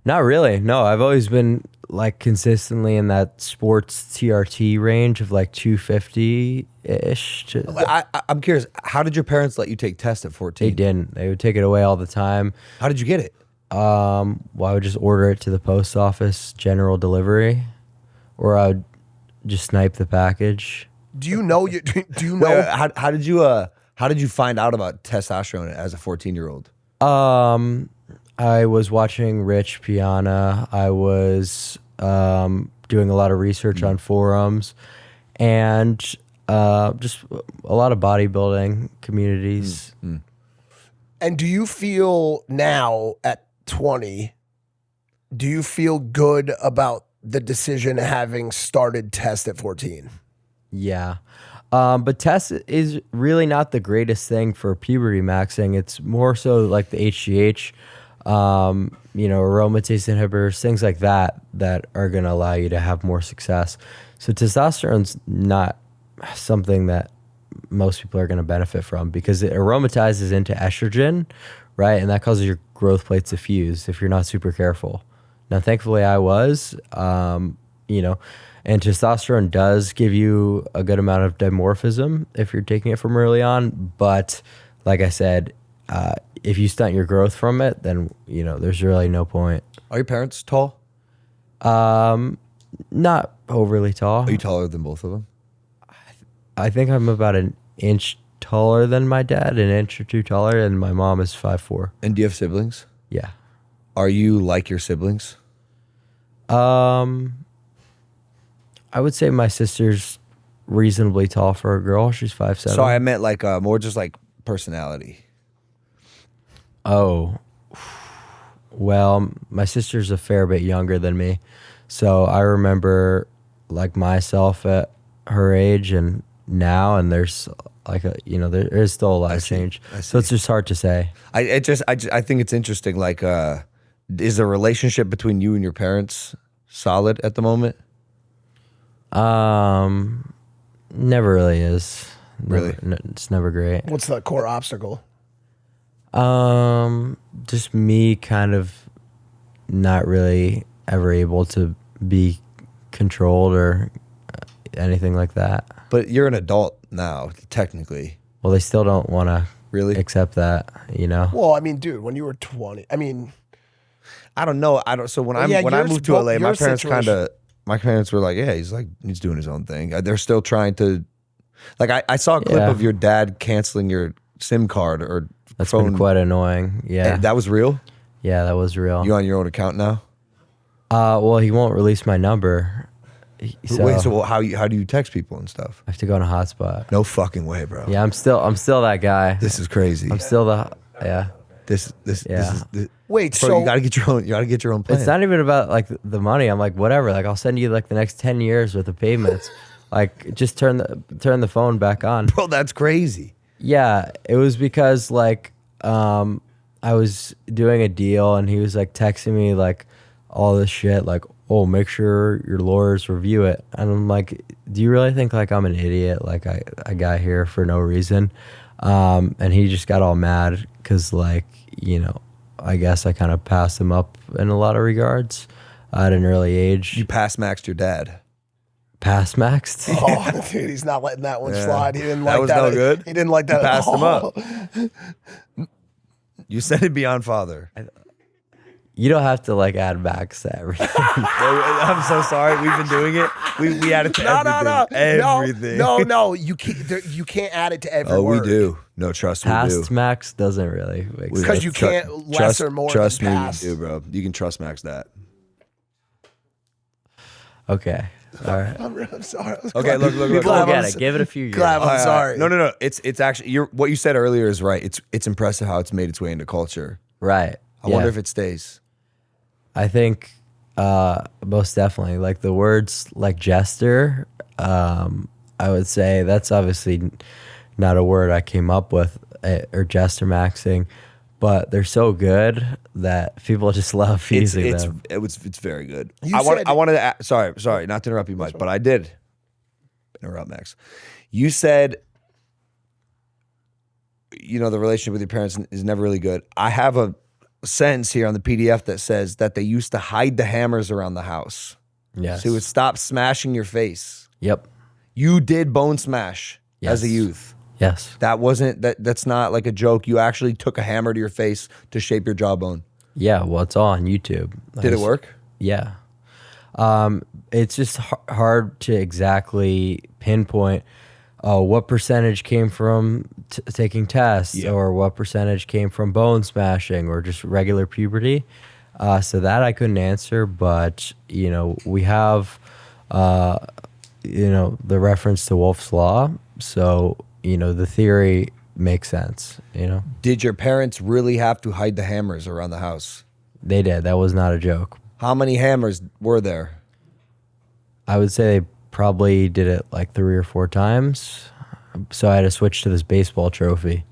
Speaker 3: Not really. No, I've always been like consistently in that sports TRT range of like 250-ish.
Speaker 1: I'm curious, how did your parents let you take tests at 14?
Speaker 3: They didn't. They would take it away all the time.
Speaker 1: How did you get it?
Speaker 3: Well, I would just order it to the post office, general delivery, or I would just snipe the package.
Speaker 2: Do you know?
Speaker 1: Wait, how did you find out about testosterone as a 14-year-old?
Speaker 3: I was watching Rich Piana. I was doing a lot of research on forums, and just a lot of bodybuilding communities.
Speaker 2: And do you feel now at 20? Do you feel good about the decision having started test at 14?
Speaker 3: Yeah. But test is really not the greatest thing for puberty maxing. It's more so like the HGH, aromatase inhibitors, things like that are going to allow you to have more success. So testosterone's not something that most people are going to benefit from because it aromatizes into estrogen, right? And that causes your growth plates to fuse if you're not super careful. Now, thankfully I was, and testosterone does give you a good amount of dimorphism if you're taking it from early on. But like I said, if you stunt your growth from it, then, there's really no point.
Speaker 1: Are your parents tall?
Speaker 3: Not overly tall.
Speaker 1: Are you taller than both of them?
Speaker 3: I think I'm about an inch taller than my dad, an inch or two taller, and my mom is 5'4".
Speaker 1: And do you have siblings?
Speaker 3: Yeah.
Speaker 1: Are you like your siblings?
Speaker 3: I would say my sister's reasonably tall for a girl. She's 5'7".
Speaker 1: Sorry, I meant like more just like personality.
Speaker 3: Oh, well, my sister's a fair bit younger than me. So I remember like myself at her age and now, and there's like there is still a lot of change. So it's just hard to say.
Speaker 1: I think it's interesting. Like, is the relationship between you and your parents solid at the moment?
Speaker 3: Never really is.
Speaker 1: Really?
Speaker 3: It's never great.
Speaker 2: What's the core obstacle?
Speaker 3: Just me kind of not really ever able to be controlled or anything like that.
Speaker 1: But you're an adult now, technically.
Speaker 3: Well, they still don't want to
Speaker 1: really
Speaker 3: accept that,
Speaker 2: Well, I mean, dude, when you were 20, I mean,
Speaker 1: I don't know. So when I moved to LA, my parents were like, yeah, he's doing his own thing. They're still trying to, like, I saw a clip of your dad canceling your SIM card or
Speaker 3: That's
Speaker 1: phone.
Speaker 3: been quite annoying. Yeah.
Speaker 1: And that was real?
Speaker 3: Yeah, that was real.
Speaker 1: You on your own account now?
Speaker 3: Well, he won't release my number.
Speaker 1: So how do you text people and stuff?
Speaker 3: I have to go on a hotspot.
Speaker 1: No fucking way, bro.
Speaker 3: Yeah, I'm still that guy.
Speaker 1: This is crazy.
Speaker 3: I'm still
Speaker 1: This is
Speaker 2: wait,
Speaker 1: bro,
Speaker 2: so
Speaker 1: you gotta get your own plan.
Speaker 3: It's not even about like the money. I'm like, whatever. Like, I'll send you like the next 10 years worth of payments. Like, just turn the phone back on.
Speaker 1: Bro, that's crazy.
Speaker 3: Yeah, it was because like I was doing a deal and he was like texting me like all this shit like, oh, make sure your lawyers review it. And I'm like, do you really think like I'm an idiot? Like I got here for no reason. And he just got all mad because like, I guess I kind of passed him up in a lot of regards at an early age.
Speaker 1: You pass maxed your dad.
Speaker 3: Pass maxed?
Speaker 2: Oh, dude, he's not letting that one slide. He didn't
Speaker 1: That
Speaker 2: like
Speaker 1: was
Speaker 2: that.
Speaker 1: no good?
Speaker 2: He didn't like that.
Speaker 1: You passed him
Speaker 2: all.
Speaker 1: up. You said it beyond father.
Speaker 3: You don't have to like add max to everything.
Speaker 1: I'm so sorry. We've been doing it. We add it to everything.
Speaker 2: No. You can't add it to every
Speaker 1: Oh,
Speaker 2: word.
Speaker 1: we do. No, trust me, we
Speaker 3: Past
Speaker 1: do.
Speaker 3: max doesn't really make sense.
Speaker 2: Because you can't less or more
Speaker 1: Trust
Speaker 2: than
Speaker 1: me,
Speaker 2: past.
Speaker 1: we do, bro. You can trust max that.
Speaker 3: Okay. All right.
Speaker 2: I'm sorry.
Speaker 1: Okay, look.
Speaker 3: People will
Speaker 2: Clav,
Speaker 3: get
Speaker 2: I'm
Speaker 3: it. Give it a few years.
Speaker 2: Clav, I'm sorry.
Speaker 1: No. It's actually what you said earlier is right. It's impressive how it's made its way into culture.
Speaker 3: Right.
Speaker 1: I wonder if it stays.
Speaker 3: I think most definitely. Like the words like jester, I would say that's obviously not a word I came up with, or JesterMaxxing, but they're so good that people just love using them.
Speaker 1: It's very good.
Speaker 2: You
Speaker 1: I
Speaker 2: said-
Speaker 1: wanted to sorry, not to interrupt you, Mike, but I did interrupt Max. You said, the relationship with your parents is never really good. I have a sentence here on the PDF that says that they used to hide the hammers around the house.
Speaker 3: Yes.
Speaker 1: So it would stop smashing your face.
Speaker 3: Yep.
Speaker 1: You did bone smash as a
Speaker 3: Yes.
Speaker 1: youth.
Speaker 3: Yes.
Speaker 1: That's not like a joke. You actually took a hammer to your face to shape your jawbone.
Speaker 3: Yeah. Well, it's all on YouTube.
Speaker 1: Did it work?
Speaker 3: Yeah. It's just hard to exactly pinpoint what percentage came from taking tests or what percentage came from bone smashing or just regular puberty. So that I couldn't answer, but, we have, the reference to Wolf's Law. So, the theory makes sense,
Speaker 1: Did your parents really have to hide the hammers around the house?
Speaker 3: They did. That was not a joke.
Speaker 1: How many hammers were there?
Speaker 3: I would say they probably did it like 3 or 4 times. So I had to switch to this baseball trophy,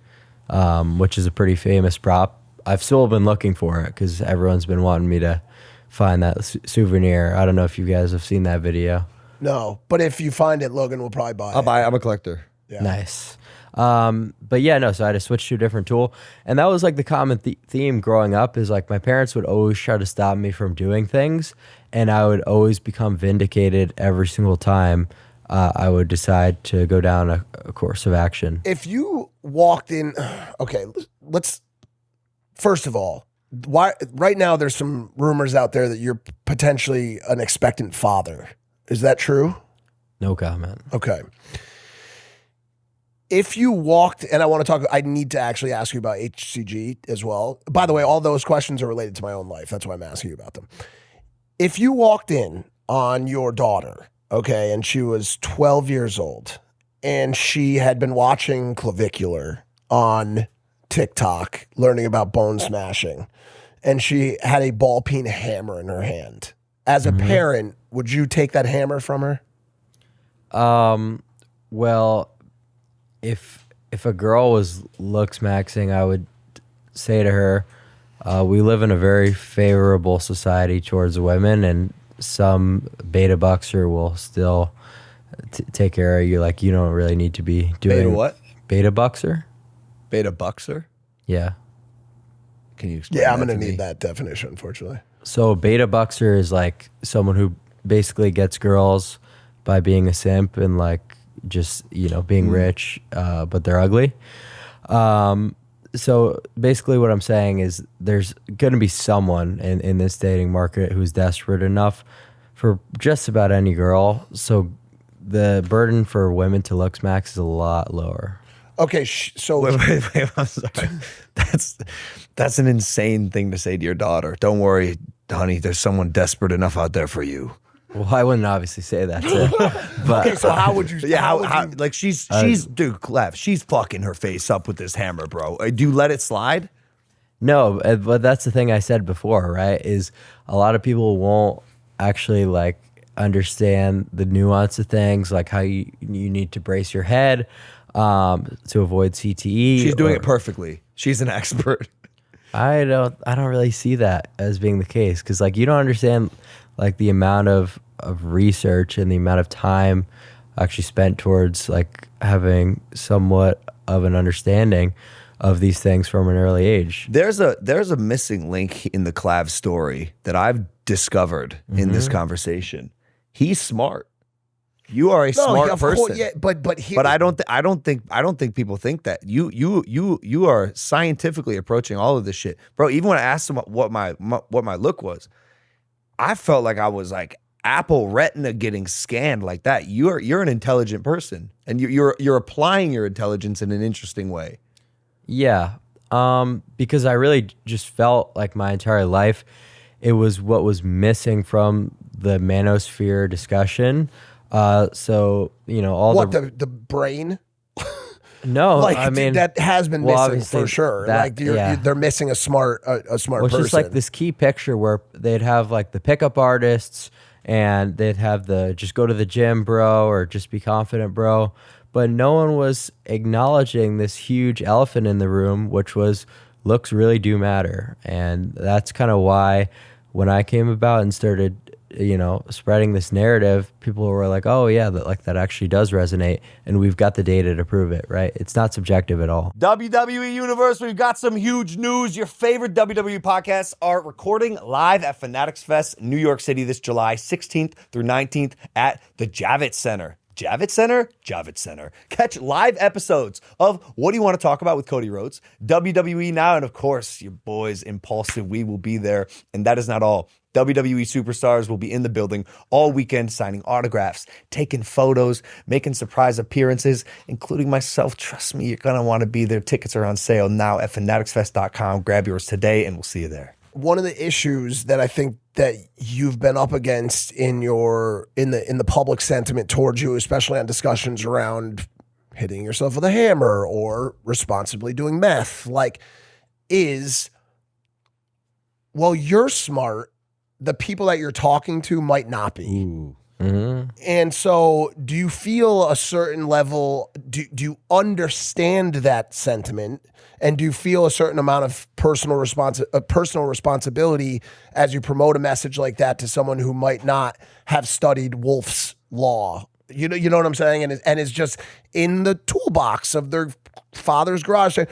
Speaker 3: which is a pretty famous prop. I've still been looking for it because everyone's been wanting me to find that souvenir. I don't know if you guys have seen that video.
Speaker 2: No, but if you find it, Logan will probably buy it.
Speaker 1: I'll buy it. I'm a collector.
Speaker 2: Yeah.
Speaker 3: Nice. But yeah, no, so I had to switch to a different tool. And that was like the common theme growing up is like my parents would always try to stop me from doing things. And I would always become vindicated every single time I would decide to go down a course of action.
Speaker 2: If you walked in, okay, let's, first of all, why right now there's some rumors out there that you're potentially an expectant father. Is that true?
Speaker 3: No comment.
Speaker 2: Okay. If you walked, and I need to actually ask you about HCG as well. By the way, all those questions are related to my own life. That's why I'm asking you about them. If you walked in on your daughter, okay, and she was 12 years old, and she had been watching Clavicular on TikTok, learning about bone smashing, and she had a ball peen hammer in her hand. As a parent, would you take that hammer from her?
Speaker 3: Well, if a girl was LooksMaxxing, I would say to her, we live in a very favorable society towards women, and some beta boxer will still take care of you. Like you don't really need to be doing
Speaker 1: Beta what?
Speaker 3: Beta boxer.
Speaker 1: Beta boxer?
Speaker 3: Yeah.
Speaker 1: Can you explain
Speaker 2: Yeah, I'm
Speaker 1: that
Speaker 2: going to
Speaker 1: me?
Speaker 2: need that definition, unfortunately.
Speaker 3: So a beta boxer is like someone who basically gets girls by being a simp and like just, being rich, but they're ugly. So basically what I'm saying is there's going to be someone in this dating market who's desperate enough for just about any girl. So the burden for women to LooksMaxx is a lot lower.
Speaker 2: Okay, so
Speaker 1: Wait, I'm sorry. That's an insane thing to say to your daughter. Don't worry, honey, there's someone desperate enough out there for you.
Speaker 3: Well, I wouldn't obviously say that. But
Speaker 2: okay, so how would you?
Speaker 1: Yeah,
Speaker 2: how would
Speaker 1: how
Speaker 2: you-
Speaker 1: like she's dude, Clav, she's fucking her face up with this hammer, bro. Do you let it slide?
Speaker 3: no, but that's the thing I said before, right? Is a lot of people won't actually like understand the nuance of things, like how you need to brace your head to avoid CTE.
Speaker 1: She's doing it perfectly. She's an expert.
Speaker 3: I don't really see that as being the case because like you don't understand like the amount of research and the amount of time actually spent towards like having somewhat of an understanding these things from an early age.
Speaker 1: There's a missing link in the Clav story that I've discovered in this conversation. He's smart. You are a smart person.
Speaker 2: But
Speaker 1: I don't think people think that. You are scientifically approaching all of this shit, bro. Even when I asked him what my look was, I felt like I was like Apple Retina getting scanned like that. You're an intelligent person, and you're applying your intelligence in an interesting way.
Speaker 3: Yeah, because I really just felt like my entire life, it was what was missing from the manosphere discussion. So all
Speaker 2: the brain.
Speaker 3: No,
Speaker 2: like
Speaker 3: I mean
Speaker 2: that has been missing for sure. They're missing a smart person.
Speaker 3: It's just like this key picture where they'd have like the pickup artists, and they'd have the just go to the gym, bro, or just be confident, bro. But no one was acknowledging this huge elephant in the room, which was looks really do matter. And that's kind of why when I came about and started, spreading this narrative, people were like, oh yeah, that actually does resonate. And we've got the data to prove it, right? It's not subjective at all.
Speaker 1: WWE Universe, we've got some huge news. Your favorite WWE podcasts are recording live at Fanatics Fest, New York City this July 16th through 19th at the Javits Center. Javits Center. Catch live episodes of What Do You Want to Talk About with Cody Rhodes, WWE Now, and of course, your boys Impulsive. We will be there. And that is not all. WWE superstars will be in the building all weekend signing autographs, taking photos, making surprise appearances, including myself. Trust me, you're going to want to be there. Tickets are on sale now at fanaticsfest.com. Grab yours today, and we'll see you there.
Speaker 2: One of the issues that I think that you've been up against in the public sentiment towards you, especially on discussions around hitting yourself with a hammer or responsibly doing meth, is, well, you're smart. The people that you're talking to might not be.
Speaker 3: Ooh. Mm-hmm.
Speaker 2: And so do you feel a certain level, do you understand that sentiment, and do you feel a certain amount of personal responsibility as you promote a message like that to someone who might not have studied Wolf's Law? You know what I'm saying? And is just in the toolbox of their father's garage saying,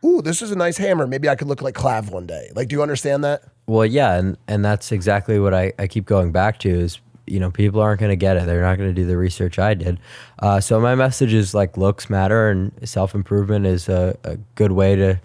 Speaker 2: ooh, this is a nice hammer. Maybe I could look like Clav one day. Do you understand that?
Speaker 3: Well, yeah, and that's exactly what I keep going back to is, people aren't going to get it. They're not going to do the research I did. So my message is looks matter, and self-improvement is a good way to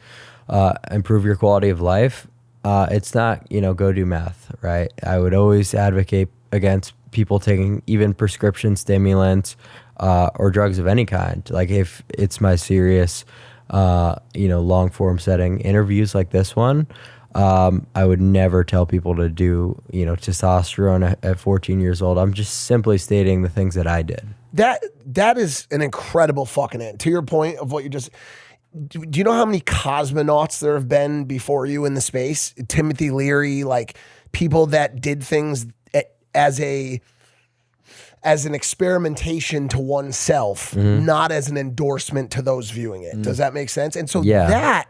Speaker 3: improve your quality of life. It's not, go do math, right? I would always advocate against people taking even prescription stimulants or drugs of any kind. If it's my serious, long form setting interviews like this one, I would never tell people to do, testosterone at 14 years old. I'm just simply stating the things that I did.
Speaker 2: That is an incredible fucking end. To your point of what you just, do you know how many cosmonauts there have been before you in the space? Timothée Leary, people that did things as an experimentation to oneself, not as an endorsement to those viewing it. Does that make sense? And so that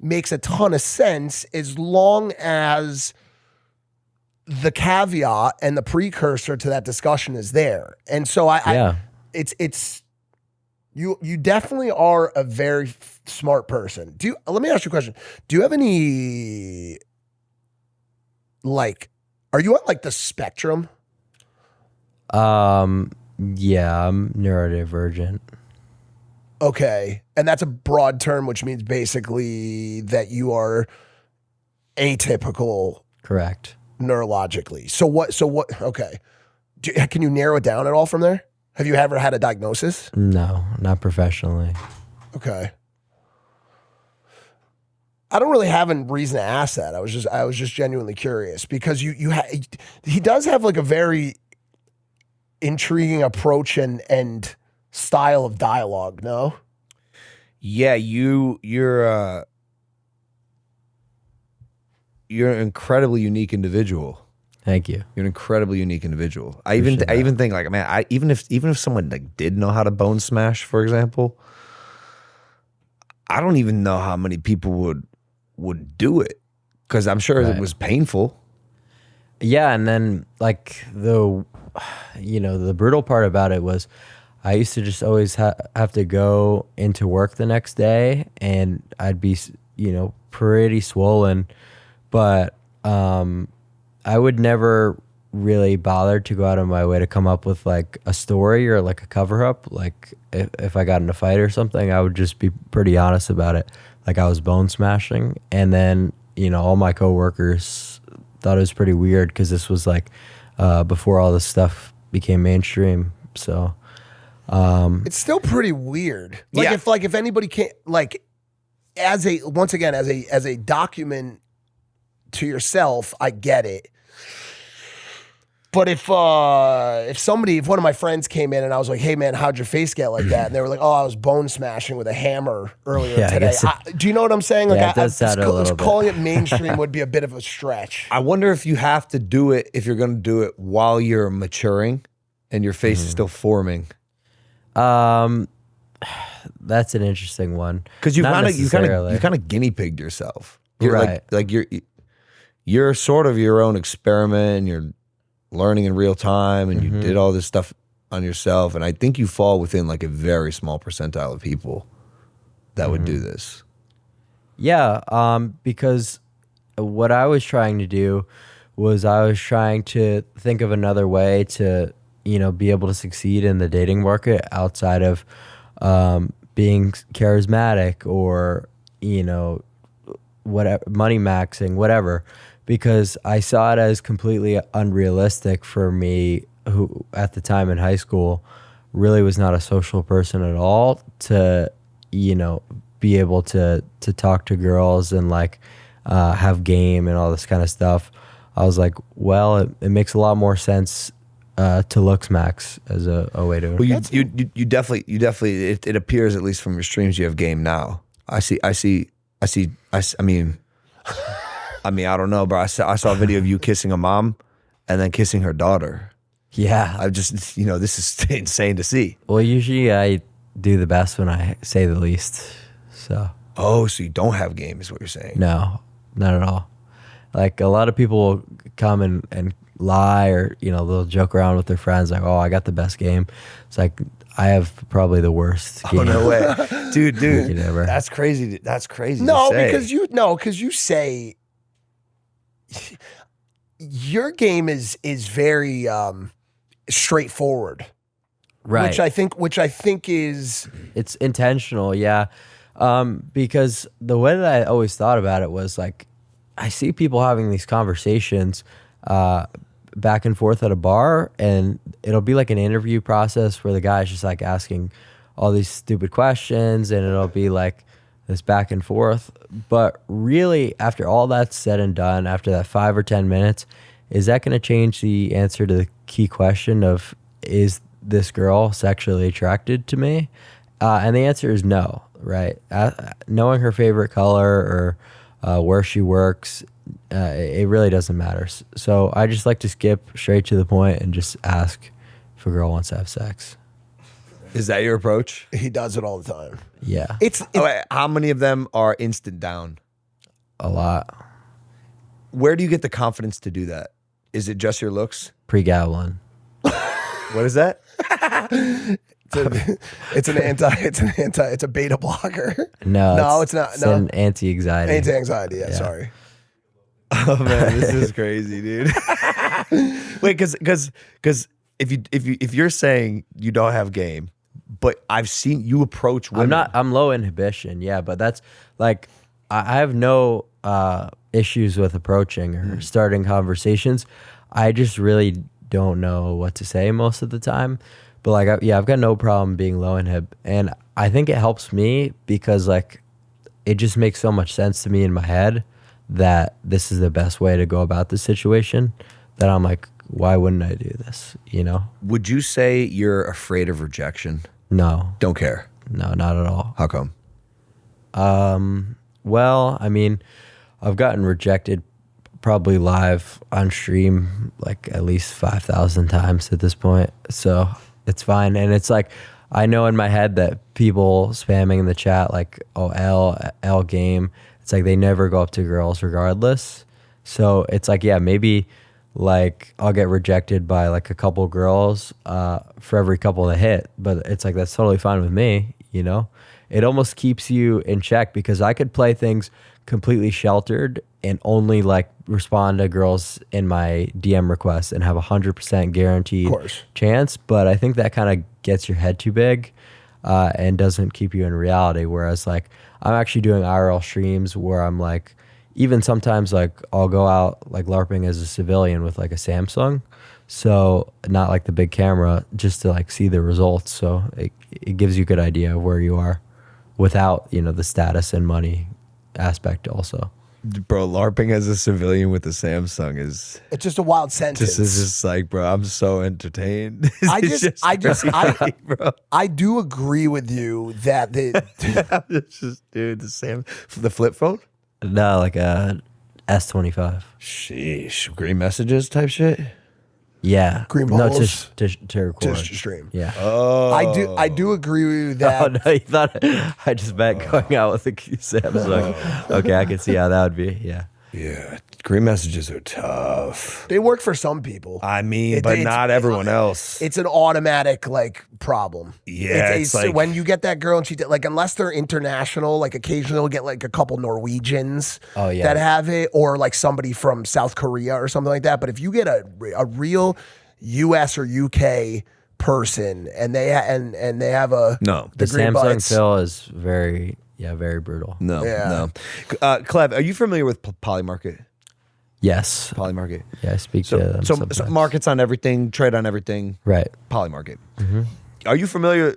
Speaker 2: makes a ton of sense as long as the caveat and the precursor to that discussion is there. And so you definitely are a very smart person. Let me ask you a question. Do you have any, are you on the spectrum?
Speaker 3: Yeah, I'm neurodivergent.
Speaker 2: Okay. And that's a broad term, which means basically that you are atypical.
Speaker 3: Correct.
Speaker 2: Neurologically. So what, okay. Can you narrow it down at all from there? Have you ever had a diagnosis?
Speaker 3: No, not professionally.
Speaker 2: Okay. I don't really have a reason to ask that. I was just genuinely curious because he does have a very intriguing approach and style of dialogue, no?
Speaker 1: Yeah, you're an incredibly unique individual.
Speaker 3: Thank you.
Speaker 1: You're an incredibly unique individual. I even think man, even if someone did know how to bone smash, for example, I don't even know how many people would do it because I'm sure it was painful.
Speaker 3: Yeah, and then the brutal part about it was I used to just always have to go into work the next day, and I'd be, pretty swollen, but I would never really bother to go out of my way to come up with like a story or like a cover up. Like if I got in a fight or something, I would just be pretty honest about it. Like I was bone smashing, and then all my coworkers thought it was pretty weird because this was like before all this stuff became mainstream. So
Speaker 2: it's still pretty weird. Like
Speaker 1: Yeah.
Speaker 2: if anybody can't, like, as a document to yourself, I get it. But if one of my friends came in and I was like, "Hey man, how'd your face get like that?" and they were like, "Oh, I was bone smashing with a hammer earlier
Speaker 3: Yeah, I
Speaker 2: today."
Speaker 3: guess
Speaker 2: Do you know what I'm saying? Like,
Speaker 3: Yeah, it does sound a little bit.
Speaker 2: calling it mainstream would be a bit of a stretch.
Speaker 1: I wonder if you have to do it if you're going to do it while you're maturing and your face is still forming.
Speaker 3: That's an interesting one.
Speaker 1: Because you
Speaker 3: Not
Speaker 1: kind
Speaker 3: necessarily.
Speaker 1: of guinea pigged yourself. You're
Speaker 3: Right.
Speaker 1: like you're sort of your own experiment, and you're learning in real time, and you did all this stuff on yourself. And I think you fall within like a very small percentile of people that would do this.
Speaker 3: Yeah, because what I was trying to do was I was trying to think of another way to, be able to succeed in the dating market outside of being charismatic or, whatever, money maxing, whatever, because I saw it as completely unrealistic for me, who at the time in high school really was not a social person at all, to, be able to talk to girls and like have game and all this kind of stuff. I was like, well, it makes a lot more sense to LooksMaxx as a way to.
Speaker 1: Well, you definitely it appears, at least from your streams, you have game now. I mean, I don't know, bro. I saw a video of you kissing a mom and then kissing her daughter.
Speaker 3: Yeah.
Speaker 1: I just, this is insane to see.
Speaker 3: Well, usually I do the best when I say the least. So.
Speaker 1: Oh, so you don't have game is what you're saying.
Speaker 3: No, not at all. Like a lot of people will come and lie, or they'll joke around with their friends like, "Oh, I got the best game." It's like I have probably the worst game.
Speaker 1: Oh, no way. dude.
Speaker 3: Ever.
Speaker 1: That's crazy. That's crazy.
Speaker 2: No,
Speaker 1: to say.
Speaker 2: because you say your game is very straightforward.
Speaker 3: Right.
Speaker 2: Which I think is
Speaker 3: It's intentional, yeah. Because the way that I always thought about it was like, I see people having these conversations back and forth at a bar, and it'll be like an interview process where the guy's just like asking all these stupid questions, and it'll be like this back and forth. But really, after all that's said and done, after that 5 or 10 minutes, is that going to change the answer to the key question of, is this girl sexually attracted to me? And the answer is no, right? Knowing her favorite color or where she works, it really doesn't matter. So I just like to skip straight to the point and just ask if a girl wants to have sex.
Speaker 1: Is that your approach?
Speaker 2: he does it all the time.
Speaker 3: Yeah,
Speaker 1: How many of them are instant down?
Speaker 3: a lot.
Speaker 1: Where do you get the confidence to do that? Is it just your looks?
Speaker 3: Pre-gabbling.
Speaker 1: What is that?
Speaker 2: It's a beta blocker.
Speaker 3: No,
Speaker 2: it's not.
Speaker 3: It's
Speaker 2: No,
Speaker 3: an anti-anxiety.
Speaker 2: anti-anxiety. Yeah, sorry.
Speaker 1: Oh man, this is crazy, dude. Wait, because if you're saying you don't have game, but I've seen you approach women.
Speaker 3: I'm low inhibition, yeah, but that's like I have no issues with approaching or starting conversations. I just really don't know what to say most of the time. But like, I've got no problem being low inhib, and I think it helps me because like it just makes so much sense to me in my head that this is the best way to go about the situation, that I'm like, why wouldn't I do this?
Speaker 1: Would you say you're afraid of rejection?
Speaker 3: No,
Speaker 1: Don't care.
Speaker 3: no, not at all.
Speaker 1: How come?
Speaker 3: Well, I mean, I've gotten rejected probably live on stream like at least 5,000 times at this point. So it's fine. And it's like, I know in my head that people spamming in the chat like, oh, L game, it's like they never go up to girls regardless. So it's like, yeah, maybe like I'll get rejected by like a couple girls for every couple that hit, but it's like that's totally fine with me, you know. It almost keeps you in check because I could play things completely sheltered and only like respond to girls in my DM requests and have 100% guaranteed chance, but I think that kind of gets your head too big and doesn't keep you in reality. Whereas like I'm actually doing IRL streams where I'm like, even sometimes like I'll go out like LARPing as a civilian with like a Samsung, so not like the big camera, just to like see the results. So it gives you a good idea of where you are without, you know, the status and money aspect also.
Speaker 1: Bro, LARPing as a civilian with a Samsung is...
Speaker 2: It's just a wild sentence.
Speaker 1: This is just like, bro, I'm so entertained.
Speaker 2: I do agree with you that
Speaker 1: it's just, dude, the flip phone?
Speaker 3: No, like a S25.
Speaker 1: Sheesh, green messages type shit?
Speaker 3: Yeah.
Speaker 2: Green
Speaker 3: No,
Speaker 2: balls?
Speaker 3: to record.
Speaker 2: Just to stream.
Speaker 3: Yeah.
Speaker 1: Oh.
Speaker 2: I do agree with you that.
Speaker 3: Oh, no, you thought I just meant going out with a Samsung. Okay, I can see how that would be. Yeah.
Speaker 1: Yeah. Green messages are tough.
Speaker 2: They work for some people.
Speaker 1: I mean, but not everyone else.
Speaker 2: It's an automatic like problem.
Speaker 1: Yeah,
Speaker 2: it's
Speaker 1: like
Speaker 2: when you get that girl and like unless they're international, like occasionally you'll get like a couple Norwegians that have it, or like somebody from South Korea or something like that. But if you get a real US or UK person and they have a
Speaker 3: the Samsung fill is very brutal.
Speaker 1: No. Clav, are you familiar with Polymarket?
Speaker 3: Yes.
Speaker 1: Polymarket.
Speaker 3: Yeah, I speak to them.
Speaker 1: So markets on everything, trade on everything.
Speaker 3: Right.
Speaker 1: Polymarket. Are you familiar?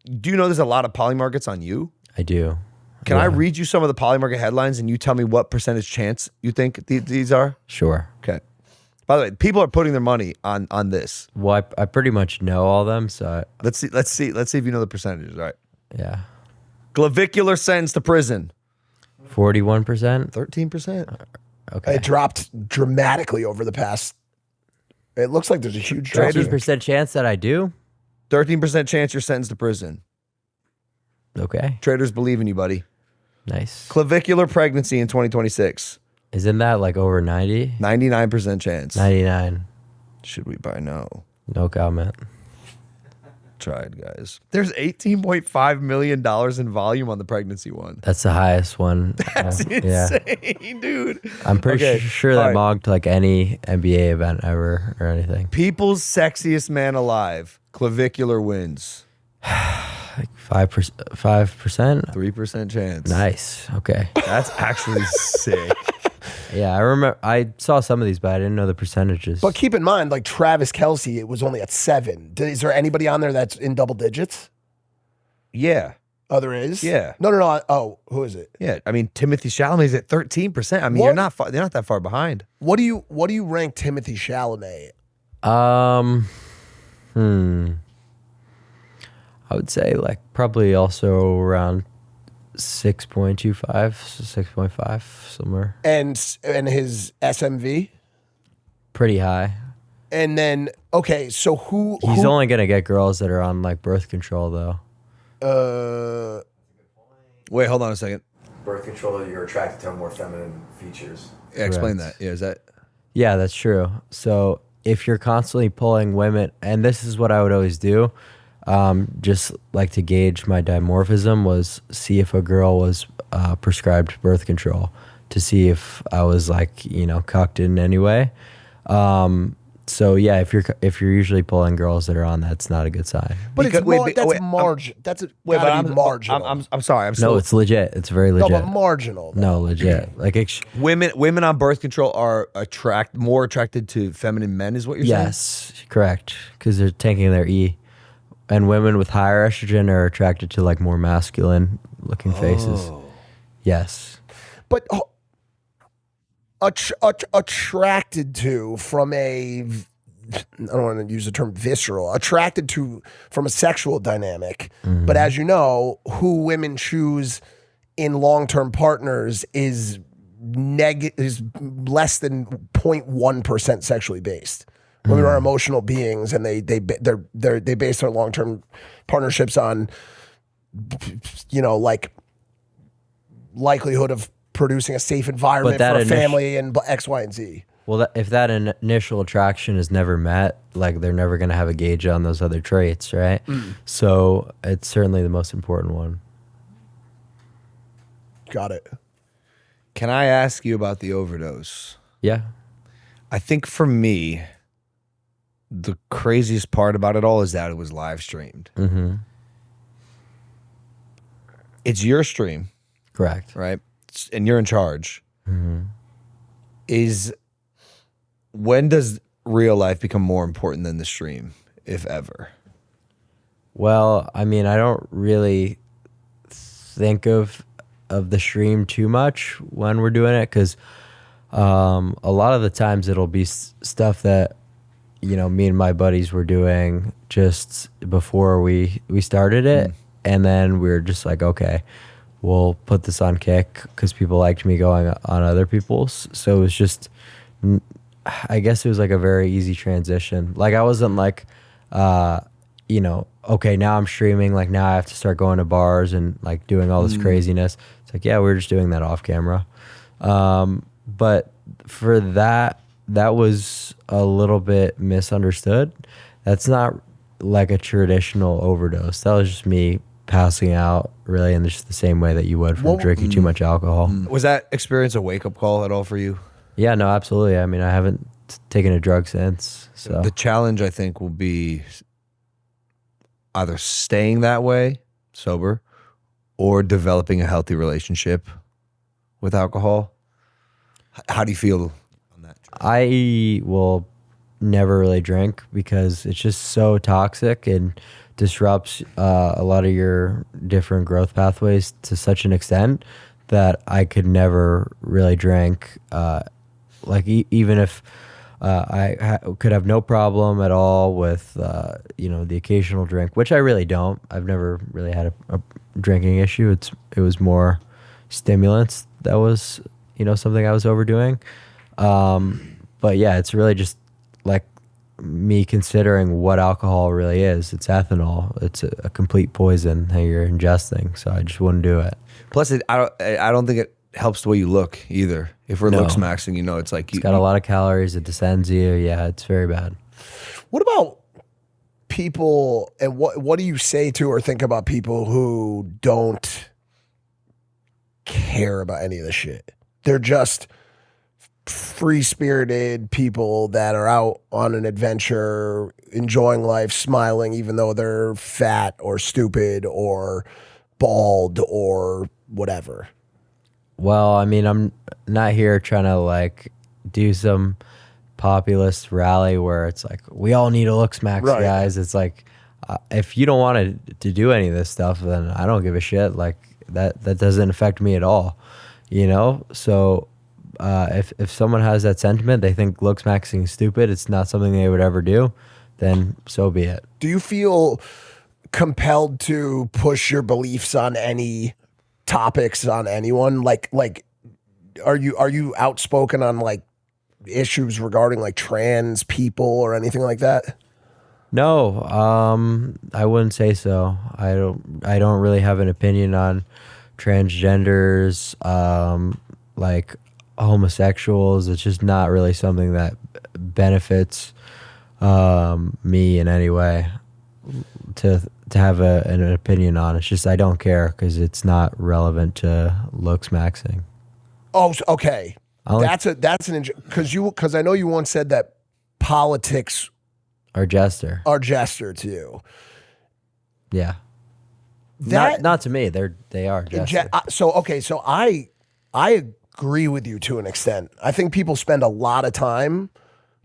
Speaker 1: Do you know there's a lot of Polymarkets on you?
Speaker 3: I do.
Speaker 1: Can I read you some of the Polymarket headlines and you tell me what percentage chance you think these are?
Speaker 3: Sure.
Speaker 1: Okay. By the way, people are putting their money on this.
Speaker 3: Well, I pretty much know all them, so
Speaker 1: let's see if you know the percentages. All right.
Speaker 3: Yeah.
Speaker 1: Clavicular sentenced to prison.
Speaker 3: 41%?
Speaker 1: 13%.
Speaker 3: Okay.
Speaker 2: It dropped dramatically over the past. It looks like there's a huge drop.
Speaker 3: 13% chance that I do?
Speaker 1: 13% chance you're sentenced to prison.
Speaker 3: Okay.
Speaker 1: Traders believe in you, buddy.
Speaker 3: Nice.
Speaker 1: Clavicular pregnancy in 2026.
Speaker 3: Isn't that like over 90?
Speaker 1: 99% chance.
Speaker 3: 99.
Speaker 1: Should we buy? No.
Speaker 3: No comment.
Speaker 1: Tried, guys. There's $18.5 million in volume on the pregnancy one.
Speaker 3: That's the highest one.
Speaker 1: That's insane, dude.
Speaker 3: I'm pretty sure that mogged like any NBA event ever or anything.
Speaker 1: People's sexiest man alive. Clavicular wins.
Speaker 3: Like 5%?
Speaker 1: 3% chance.
Speaker 3: Nice. Okay.
Speaker 1: That's actually sick.
Speaker 3: Yeah, I remember. I saw some of these, but I didn't know the percentages.
Speaker 2: But keep in mind, like Travis Kelce, it was only at 7. Is there anybody on there that's in double digits?
Speaker 1: Yeah.
Speaker 2: Oh, there is?
Speaker 1: Yeah.
Speaker 2: No. Oh, who is it?
Speaker 1: Yeah. I mean, Timothée Chalamet's at 13%. I mean, you're not that far behind.
Speaker 2: What do you rank Timothée Chalamet?
Speaker 3: I would say like probably also around 6.25, 6.5 somewhere.
Speaker 2: And his SMV?
Speaker 3: Pretty high.
Speaker 2: And then so who
Speaker 3: he's only gonna get girls that are on like birth control though.
Speaker 1: Wait, hold on a second.
Speaker 5: Birth control, you're attracted to more feminine features.
Speaker 1: Yeah, explain that. Yeah, is that?
Speaker 3: Yeah, that's true. So if you're constantly pulling women, and this is what I would always do, just like to gauge my dimorphism, was see if a girl was prescribed birth control to see if I was like, you know, cucked in any way. So yeah, if you're usually pulling girls that are on, that's not a good sign.
Speaker 2: But that's marginal. That's marginal.
Speaker 1: I'm sorry.
Speaker 3: No, it's legit. It's very legit.
Speaker 2: No, but marginal.
Speaker 3: No, legit. Like
Speaker 1: women on birth control are more attracted to feminine men, is what you're saying?
Speaker 3: Yes, correct. Because they're taking their E. And women with higher estrogen are attracted to like more masculine looking faces. Yes.
Speaker 2: But attracted to from a, I don't want to use the term visceral, attracted to from a sexual dynamic. Mm-hmm. But as you know, who women choose in long-term partners is less than 0.1% sexually based. Women are emotional beings, and they base their long-term partnerships on, you know, like likelihood of producing a safe environment for a family and X, Y, and Z.
Speaker 3: Well, if that initial attraction is never met, like they're never going to have a gauge on those other traits, right? So it's certainly the most important one.
Speaker 2: Got it.
Speaker 1: Can I ask you about the overdose?
Speaker 3: Yeah.
Speaker 1: I think for me, the craziest part about it all is that it was live streamed.
Speaker 3: Mm-hmm.
Speaker 1: It's your stream,
Speaker 3: Correct.
Speaker 1: right? And you're in charge.
Speaker 3: Mm-hmm.
Speaker 1: When does real life become more important than the stream, if ever?
Speaker 3: Well, I mean, I don't really think of the stream too much when we're doing it, because a lot of the times it'll be stuff that, you know, me and my buddies were doing just before we started it. And then we were just like, okay, we'll put this on Kick because people liked me going on other people's. So it was just, I guess it was like a very easy transition. Like I wasn't like, you know, okay, now I'm streaming. Like now I have to start going to bars and like doing all this craziness. It's like, yeah, we're just doing that off camera. But for that was a little bit misunderstood. That's not like a traditional overdose. That was just me passing out really in just the same way that you would from drinking too much alcohol.
Speaker 1: Was that experience a wake-up call at all for you?
Speaker 3: Yeah, no, absolutely. I mean, I haven't taken a drug since. So
Speaker 1: The challenge, I think, will be either staying that way, sober, or developing a healthy relationship with alcohol. How do you feel on that?
Speaker 3: I will never really drink because it's just so toxic and disrupts a lot of your different growth pathways to such an extent that I could never really drink. Like even if I could have no problem at all with you know, the occasional drink, which I really don't. I've never really had a drinking issue. It was more stimulants that was, you know, something I was overdoing. But yeah, it's really just like me considering what alcohol really is. It's ethanol. It's a complete poison that you're ingesting. So I just wouldn't do it.
Speaker 1: Plus, I don't think it helps the way you look either. If we're LooksMaxxing, you know, it's like
Speaker 3: It's got a lot of calories. It descends you. Yeah, it's very bad.
Speaker 2: What about people, and what do you say to or think about people who don't care about any of this shit? They're just free-spirited people that are out on an adventure, enjoying life, smiling, even though they're fat or stupid or bald or whatever.
Speaker 3: Well, I mean, I'm not here trying to like do some populist rally where it's like, we all need a LooksMaxx,
Speaker 2: Right.
Speaker 3: guys. It's like, if you don't want to do any of this stuff, then I don't give a shit. Like that doesn't affect me at all, you know? So if someone has that sentiment, they think LooksMaxxing is stupid, it's not something they would ever do, then so be it.
Speaker 2: Do you feel compelled to push your beliefs on any topics on anyone? Like are you outspoken on like issues regarding like trans people or anything like that?
Speaker 3: No, I wouldn't say so. I don't really have an opinion on transgenders, like homosexuals. It's just not really something that benefits me in any way to have an opinion on. It's just I don't care because it's not relevant to LooksMaxxing.
Speaker 2: Oh, okay.
Speaker 3: That's
Speaker 2: Because I know you once said that politics
Speaker 3: our jester.
Speaker 2: are jester to you.
Speaker 3: Yeah.
Speaker 2: That
Speaker 3: not to me. They are jester.
Speaker 2: So I agree with you to an extent. I think people spend a lot of time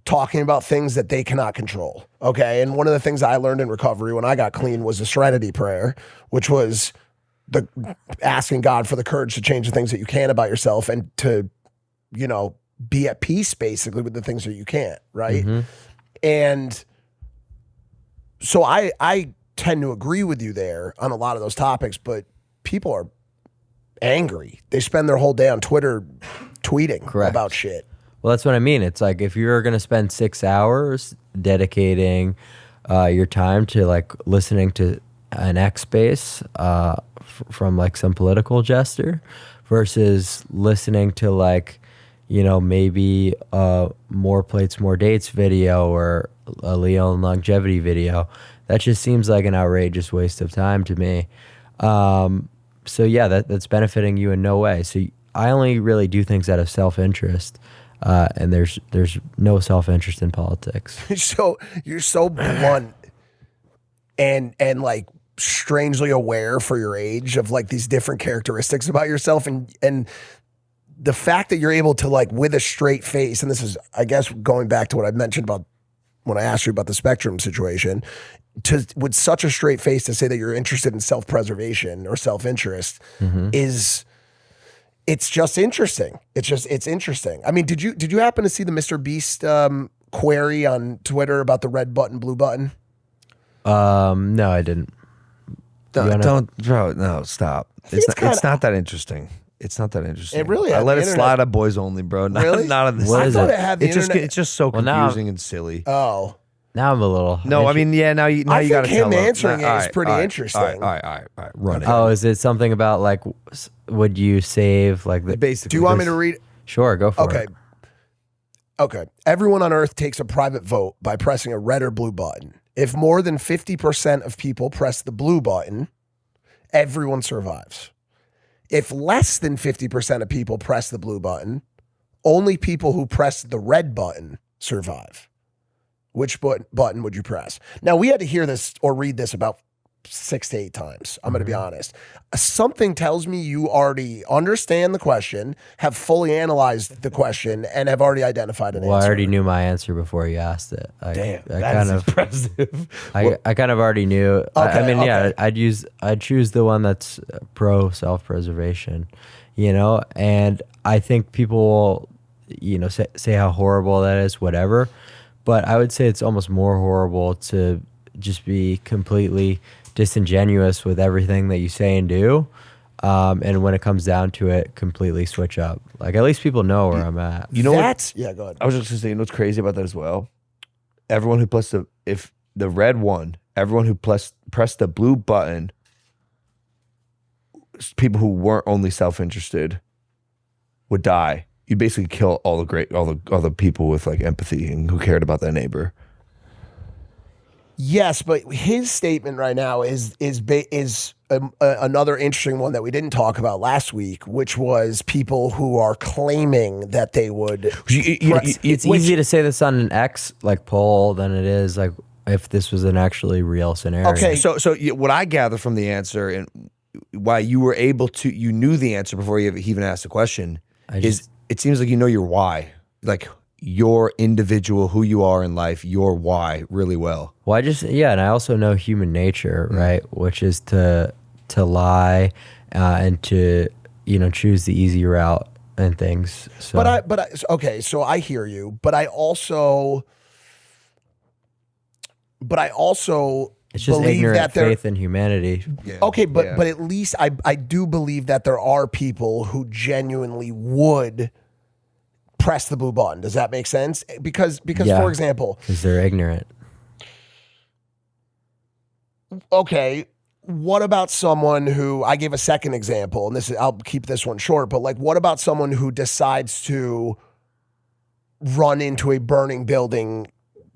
Speaker 2: talking about things that they cannot control. Okay. And one of the things I learned in recovery when I got clean was the serenity prayer, which was the asking God for the courage to change the things that you can about yourself and to, you know, be at peace basically with the things that you can't. Right.
Speaker 3: Mm-hmm.
Speaker 2: And so I tend to agree with you there on a lot of those topics, but people are angry. They spend their whole day on Twitter tweeting
Speaker 3: Correct.
Speaker 2: about shit.
Speaker 3: Well, that's what I mean. It's like if you're going to spend 6 hours dedicating your time to like listening to an X space from like some political jester versus listening to like, maybe a more plates, more dates video or a Leo and longevity video. That just seems like an outrageous waste of time to me. So yeah, that's benefiting you in no way. So I only really do things out of self-interest, and there's no self-interest in politics.
Speaker 2: So you're so blunt and like strangely aware for your age of like these different characteristics about yourself, and the fact that you're able to like with a straight face, and this is I guess going back to what I mentioned about when I asked you about the spectrum situation, with such a straight face to say that you're interested in self-preservation or self-interest it's just interesting. It's interesting. I mean, did you happen to see the MrBeast query on Twitter about the red button, blue button?
Speaker 3: No, I didn't.
Speaker 1: No, stop. It's not that interesting. It's not that interesting.
Speaker 2: It really
Speaker 1: I let it
Speaker 2: internet.
Speaker 1: slide on boys only, bro.
Speaker 2: Really?
Speaker 1: Not on this.
Speaker 3: What
Speaker 2: I
Speaker 3: is
Speaker 2: thought
Speaker 3: it?
Speaker 2: it had the internet.
Speaker 1: It's just so
Speaker 3: Well, now-
Speaker 1: confusing and silly.
Speaker 2: Oh.
Speaker 3: Now I'm a little.
Speaker 1: No, I mean, yeah. Now you
Speaker 2: I
Speaker 1: got to
Speaker 2: think him
Speaker 1: tell
Speaker 2: answering it is
Speaker 1: All right,
Speaker 2: pretty
Speaker 1: all right,
Speaker 2: interesting.
Speaker 1: All right. Run it.
Speaker 3: Oh, is it something about like, would you save like the?
Speaker 1: Basically,
Speaker 2: Do you want me to read?
Speaker 3: Sure, go for
Speaker 2: Okay.
Speaker 3: it.
Speaker 2: Okay. Everyone on Earth takes a private vote by pressing a red or blue button. If more than 50% of people press the blue button, everyone survives. If less than 50% of people press the blue button, only people who press the red button survive. Which button would you press? Now, we had to hear this or read this about 6 to 8 times. I'm going to be honest. Something tells me you already understand the question, have fully analyzed the question, and have already identified an
Speaker 3: Well,
Speaker 2: answer.
Speaker 3: I already knew my answer before you asked it.
Speaker 1: Damn,
Speaker 3: I
Speaker 1: that
Speaker 3: kind
Speaker 1: is
Speaker 3: of
Speaker 1: impressive.
Speaker 3: I kind of already knew. I mean, yeah,
Speaker 2: okay.
Speaker 3: I'd choose the one that's pro self-preservation, and I think people will, say how horrible that is, whatever. But I would say it's almost more horrible to just be completely disingenuous with everything that you say and do. And when it comes down to it, completely switch up. Like, at least people know where I'm at.
Speaker 1: You know what?
Speaker 2: Yeah, go ahead.
Speaker 1: I was just gonna say, you know what's crazy about that as well? Everyone who pressed if the red won, everyone who pressed the blue button, people who weren't only self-interested would die. You'd basically kill all the people with like empathy and who cared about their neighbor.
Speaker 2: Yes, but his statement right now is another interesting one that we didn't talk about last week, which was people who are claiming that they would.
Speaker 3: It's easy to say this on an X like poll than it is like if this was an actually real scenario.
Speaker 2: Okay.
Speaker 1: So what I gather from the answer and why you were able to, you knew the answer before you even asked the question, is it seems like you know your why, like your individual, who you are in life, your why really well.
Speaker 3: Well, and I also know human nature, right? Which is to lie and to choose the easy route and things. So.
Speaker 2: Okay, so I hear you, but I also
Speaker 3: it's just
Speaker 2: believe
Speaker 3: ignorant
Speaker 2: that there.
Speaker 3: faith in humanity.
Speaker 1: Yeah.
Speaker 2: Okay, but at least I do believe that there are people who genuinely would press the blue button. Does that make sense? Because
Speaker 3: Yeah.
Speaker 2: for example,
Speaker 3: Because they're ignorant.
Speaker 2: okay, what about someone who, I gave a second example, and I'll keep this one short, but like what about someone who decides to run into a burning building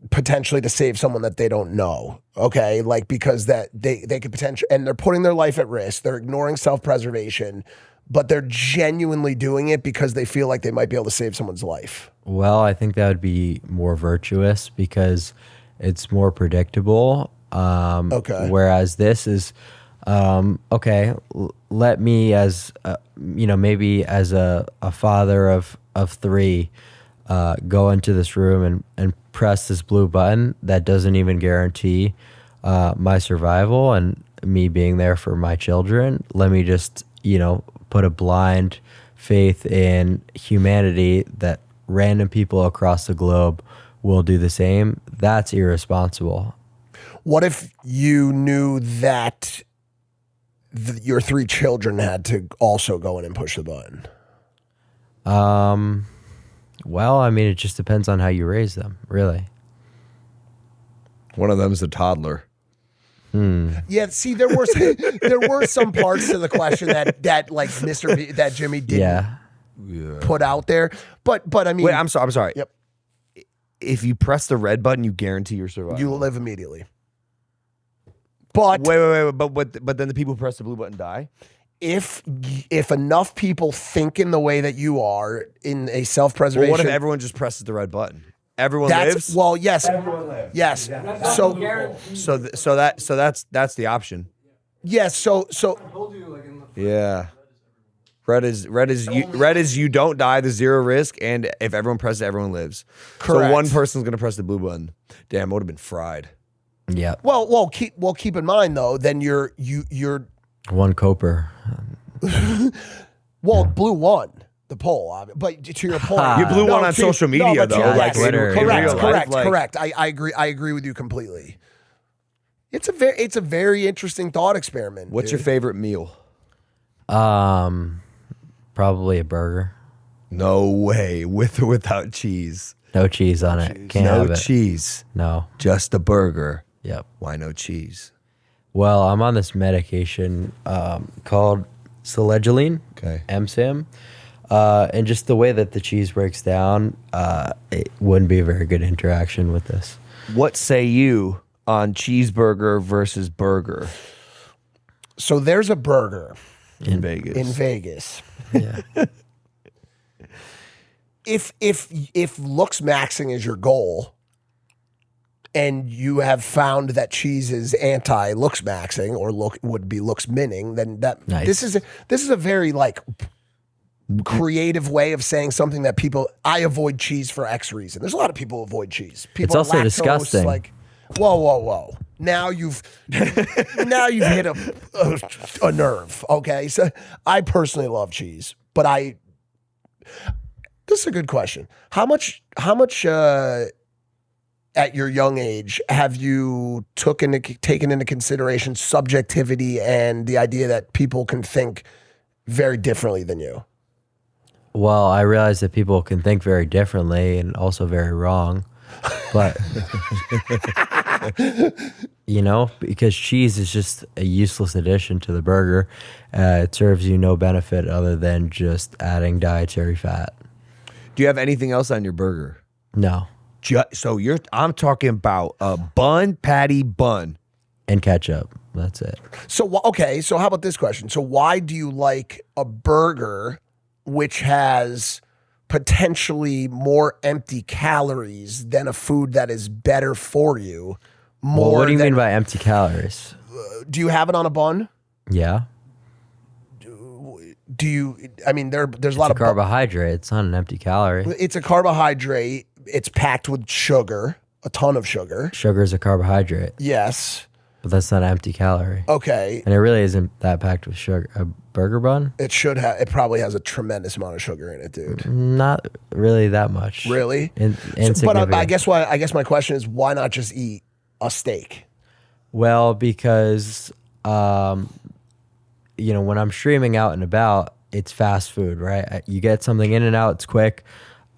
Speaker 2: potentially to save someone that they don't know, okay? Like because that they could potentially, and they're putting their life at risk, they're ignoring self-preservation, but they're genuinely doing it because they feel like they might be able to save someone's life.
Speaker 3: Well, I think that would be more virtuous because it's more predictable.
Speaker 2: Okay.
Speaker 3: Whereas this is, let me as, maybe as a father of 3, go into this room and press this blue button that doesn't even guarantee my survival and me being there for my children. Let me just, put a blind faith in humanity that random people across the globe will do the same. That's irresponsible.
Speaker 2: What if you knew that your 3 children had to also go in and push the button?
Speaker 3: Well, I mean, it just depends on how you raise them, really.
Speaker 1: One of them is a toddler.
Speaker 2: Yeah, see, there were some parts to the question that like that Jimmy didn't put out there. But I mean,
Speaker 1: Wait, I'm sorry.
Speaker 2: Yep.
Speaker 1: If you press the red button, you guarantee your survival.
Speaker 2: You live immediately. But
Speaker 1: wait. But then the people who press the blue button die.
Speaker 2: If enough people think in the way that you are in a self-preservation,
Speaker 1: Well, what if everyone just presses the red button? Everyone lives.
Speaker 2: Well, yes,
Speaker 5: Everyone lives.
Speaker 2: yes.
Speaker 1: So that's the option.
Speaker 2: Yes. So
Speaker 1: Yeah. Red is you don't die, the zero risk, and if everyone presses it, everyone lives.
Speaker 2: Correct.
Speaker 1: So one person's gonna press the blue button. Damn, I would have been fried.
Speaker 3: Yeah.
Speaker 2: well, keep in mind though. Then you're
Speaker 3: One Coper.
Speaker 2: blue won the poll, but to your point,
Speaker 1: You blew one on social media, though,
Speaker 3: like Twitter, in real
Speaker 1: life, like-
Speaker 2: correct. I agree. I agree with you completely. It's a very interesting thought experiment.
Speaker 1: What's
Speaker 2: dude.
Speaker 1: your favorite meal?
Speaker 3: Probably a burger.
Speaker 1: No way, with or without cheese.
Speaker 3: No cheese on it. Can't
Speaker 1: No
Speaker 3: have it.
Speaker 1: cheese,
Speaker 3: No.
Speaker 1: just a burger.
Speaker 3: Yep.
Speaker 1: Why no cheese?
Speaker 3: Well, I'm on this medication called Selegiline,
Speaker 1: Okay.
Speaker 3: MSIM. And just the way that the cheese breaks down, it wouldn't be a very good interaction with this.
Speaker 1: What say you on cheeseburger versus burger
Speaker 2: So there's a burger
Speaker 1: in Vegas?
Speaker 2: in Vegas.
Speaker 3: Yeah.
Speaker 2: If LooksMaxxing is your goal, and you have found that cheese is anti-LooksMaxxing or would be looksminning, then
Speaker 3: Nice.
Speaker 2: this is a very like creative way of saying something that people. I avoid cheese for X reason. There's a lot of people who avoid cheese. People
Speaker 3: It's also
Speaker 2: lactose,
Speaker 3: disgusting.
Speaker 2: Like, whoa! Now you've hit a nerve. Okay, so I personally love cheese, but this is a good question. How much at your young age have you taken into consideration subjectivity and the idea that people can think very differently than you?
Speaker 3: Well, I realize that people can think very differently and also very wrong. But, because cheese is just a useless addition to the burger. It serves you no benefit other than just adding dietary fat.
Speaker 1: Do you have anything else on your burger?
Speaker 3: No.
Speaker 1: So I'm talking about a patty bun.
Speaker 3: And ketchup. That's it.
Speaker 2: So how about this question? So why do you like a burger which has potentially more empty calories than a food that is better for you?
Speaker 3: Well, what do you mean by empty calories?
Speaker 2: Do you have it on a bun?
Speaker 3: Yeah.
Speaker 2: Do you? I mean, there's a lot
Speaker 3: It's a
Speaker 2: of
Speaker 3: carbohydrate. It's not an empty calorie.
Speaker 2: It's a carbohydrate. It's packed with sugar, a ton of sugar.
Speaker 3: Sugar is a carbohydrate,
Speaker 2: Yes.
Speaker 3: but that's not an empty calorie.
Speaker 2: Okay.
Speaker 3: And it really isn't that packed with sugar. A burger bun?
Speaker 2: It should have. It probably has a tremendous amount of sugar in it, dude.
Speaker 3: Not really that much.
Speaker 2: Really?
Speaker 3: Insignificant.
Speaker 2: But I guess my question is, why not just eat a steak?
Speaker 3: Well, because when I'm streaming out and about, it's fast food, right? You get something in and out. It's quick.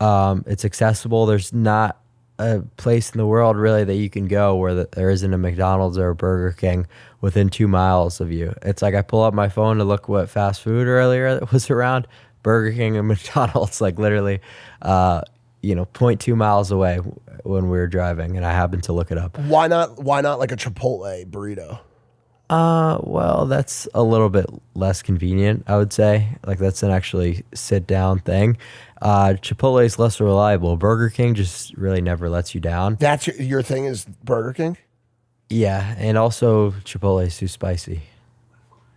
Speaker 3: It's accessible. There's not a place in the world really that you can go where there isn't a McDonald's or a Burger King within 2 miles of you. It's like I pull up my phone to look what fast food earlier that was around. Burger King and McDonald's, like literally, 0.2 miles away when we were driving, and I happened to look it up.
Speaker 2: Why not like a Chipotle burrito?
Speaker 3: Well, that's a little bit less convenient, I would say. Like that's an actually sit down thing. Chipotle is less reliable. Burger King just really never lets you down.
Speaker 2: That's your thing is Burger King?
Speaker 3: Yeah, and also Chipotle is too spicy.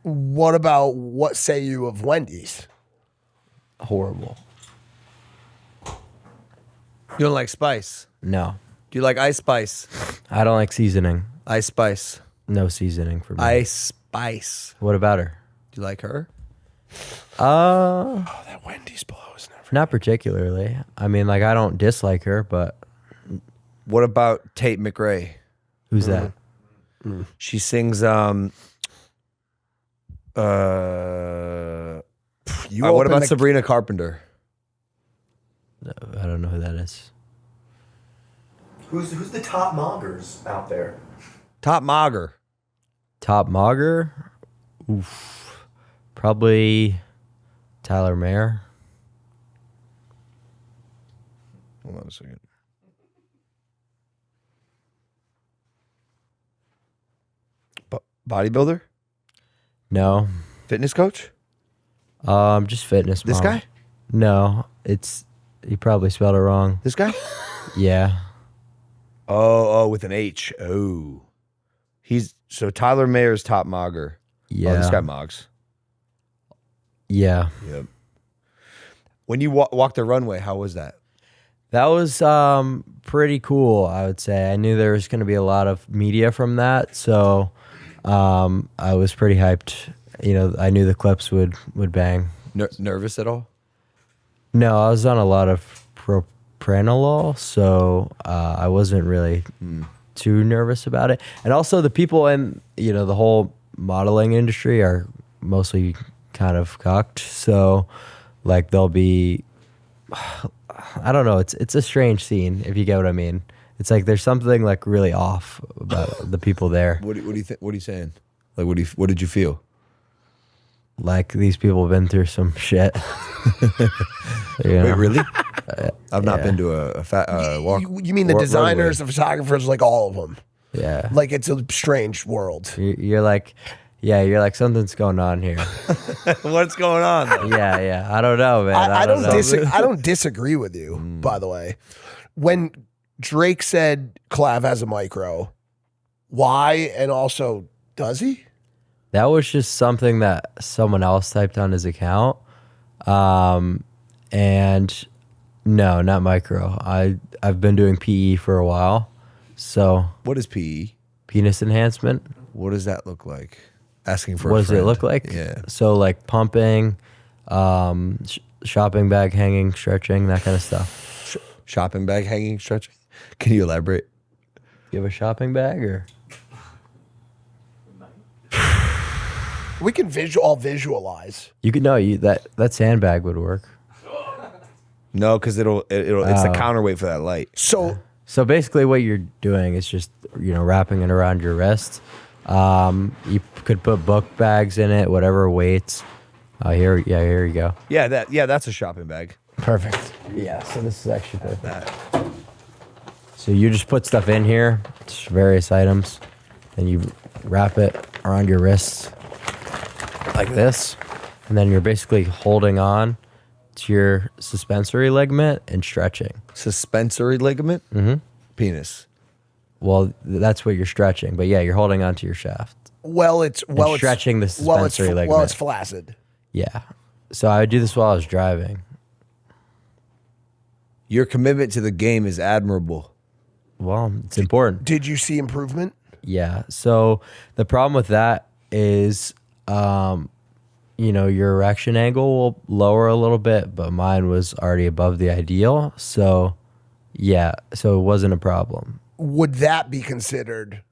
Speaker 2: What say you of Wendy's?
Speaker 3: Horrible.
Speaker 1: You don't like spice?
Speaker 3: No,
Speaker 1: Do you like ice spice?
Speaker 3: I don't like seasoning.
Speaker 1: Ice spice.
Speaker 3: No seasoning for me.
Speaker 1: Ice spice.
Speaker 3: What about her?
Speaker 1: Do you like her?
Speaker 2: That Wendy's blows.
Speaker 3: Not particularly. I mean, like I don't dislike her, but
Speaker 1: What about Tate McRae?
Speaker 3: who's that?
Speaker 1: She sings
Speaker 2: You
Speaker 1: what about
Speaker 2: the-
Speaker 1: Sabrina Carpenter?
Speaker 3: No, I don't know who that is.
Speaker 5: Who's the top moggers out there?
Speaker 1: Top Mogger.
Speaker 3: Top Mogger? Oof. Probably Tyler Mayer.
Speaker 1: Hold on a second. Bodybuilder?
Speaker 3: No.
Speaker 1: Fitness coach?
Speaker 3: Just fitness.
Speaker 1: This
Speaker 3: model.
Speaker 1: guy?
Speaker 3: No, you probably spelled it wrong.
Speaker 1: This guy?
Speaker 3: Yeah.
Speaker 1: Oh, with an H. Oh. So Tyler Mayer's Top Mogger.
Speaker 3: Yeah.
Speaker 1: Oh, this guy mogs.
Speaker 3: Yeah.
Speaker 1: Yep. When you walked the runway, how was that?
Speaker 3: That was pretty cool, I would say. I knew there was going to be a lot of media from that, so I was pretty hyped. You know, I knew the clips would bang.
Speaker 1: Nervous at all?
Speaker 3: No, I was on a lot of propranolol, so I wasn't really too nervous about it. And also the people in, you know, the whole modeling industry are mostly kind of cucked. So like they'll be, I don't know, it's a strange scene, if you get what I mean. It's like there's something like really off about the people there.
Speaker 1: What do you think? What are you saying? Like, what did you feel?
Speaker 3: Like these people have been through some shit. You know?
Speaker 1: Wait, really? I've not been to a walk.
Speaker 2: You mean the designers, the photographers, like all of them?
Speaker 3: Yeah.
Speaker 2: Like it's a strange world.
Speaker 3: You're like, yeah, you're like, something's going on here.
Speaker 1: What's going on?
Speaker 3: Yeah. I don't know, man.
Speaker 2: I don't
Speaker 3: know.
Speaker 2: I don't disagree with you, by the way. When Drake said Clav has a micro, why? And also, does he?
Speaker 3: That was just something that someone else typed on his account. And no, not micro. I've been doing PE for a while. So
Speaker 1: What is PE?
Speaker 3: penis enhancement.
Speaker 1: What does that look like? Asking for
Speaker 3: What
Speaker 1: a
Speaker 3: does it
Speaker 1: friend.
Speaker 3: look like?
Speaker 1: Yeah.
Speaker 3: So like pumping, shopping bag hanging, stretching, that kind of stuff.
Speaker 1: Shopping bag hanging, stretching. Can you elaborate?
Speaker 3: You have a shopping bag or?
Speaker 2: We can all visualize.
Speaker 3: You could know that sandbag would work.
Speaker 1: No, because it's the counterweight for that light.
Speaker 2: So
Speaker 3: So basically what you're doing is just, you know, wrapping it around your wrist. You could put book bags in it, whatever weights. Here you go.
Speaker 1: Yeah, that's a shopping bag.
Speaker 3: Perfect. Yeah, so this is actually perfect. So you just put stuff in here, just various items, and you wrap it around your wrists like this, and then you're basically holding on to your suspensory ligament and stretching.
Speaker 1: Suspensory ligament? Mm-hmm. Penis.
Speaker 3: Well, that's what you're stretching, but yeah, you're holding on to your shaft.
Speaker 2: it's
Speaker 3: stretching the suspensory ligament.
Speaker 2: Well, it's flaccid.
Speaker 3: Yeah. So I would do this while I was driving.
Speaker 1: Your commitment to the game is admirable.
Speaker 3: Well, it's important.
Speaker 2: Did you see improvement?
Speaker 3: Yeah. So the problem with that is, you know, your erection angle will lower a little bit, but mine was already above the ideal. So, yeah. So it wasn't a problem.
Speaker 2: Would that be considered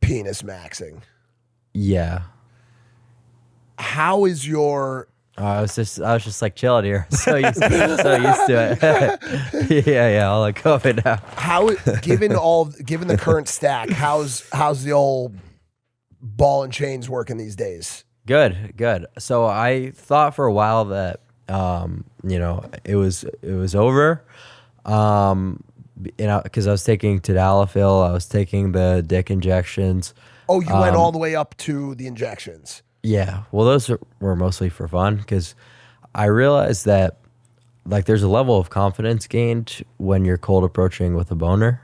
Speaker 2: penis maxing?
Speaker 3: Yeah.
Speaker 2: How is your...
Speaker 3: I was just like chilling here. So used to it. yeah. I'll let go of it now.
Speaker 2: Given the current stack, how's the old ball and chains working these days?
Speaker 3: Good. So I thought for a while that, you know, it was over. You know, because I was taking tadalafil, I was taking the dick injections.
Speaker 2: Oh, you went all the way up to the injections.
Speaker 3: Yeah. Well, those were mostly for fun because I realized that like there's a level of confidence gained when you're cold approaching with a boner.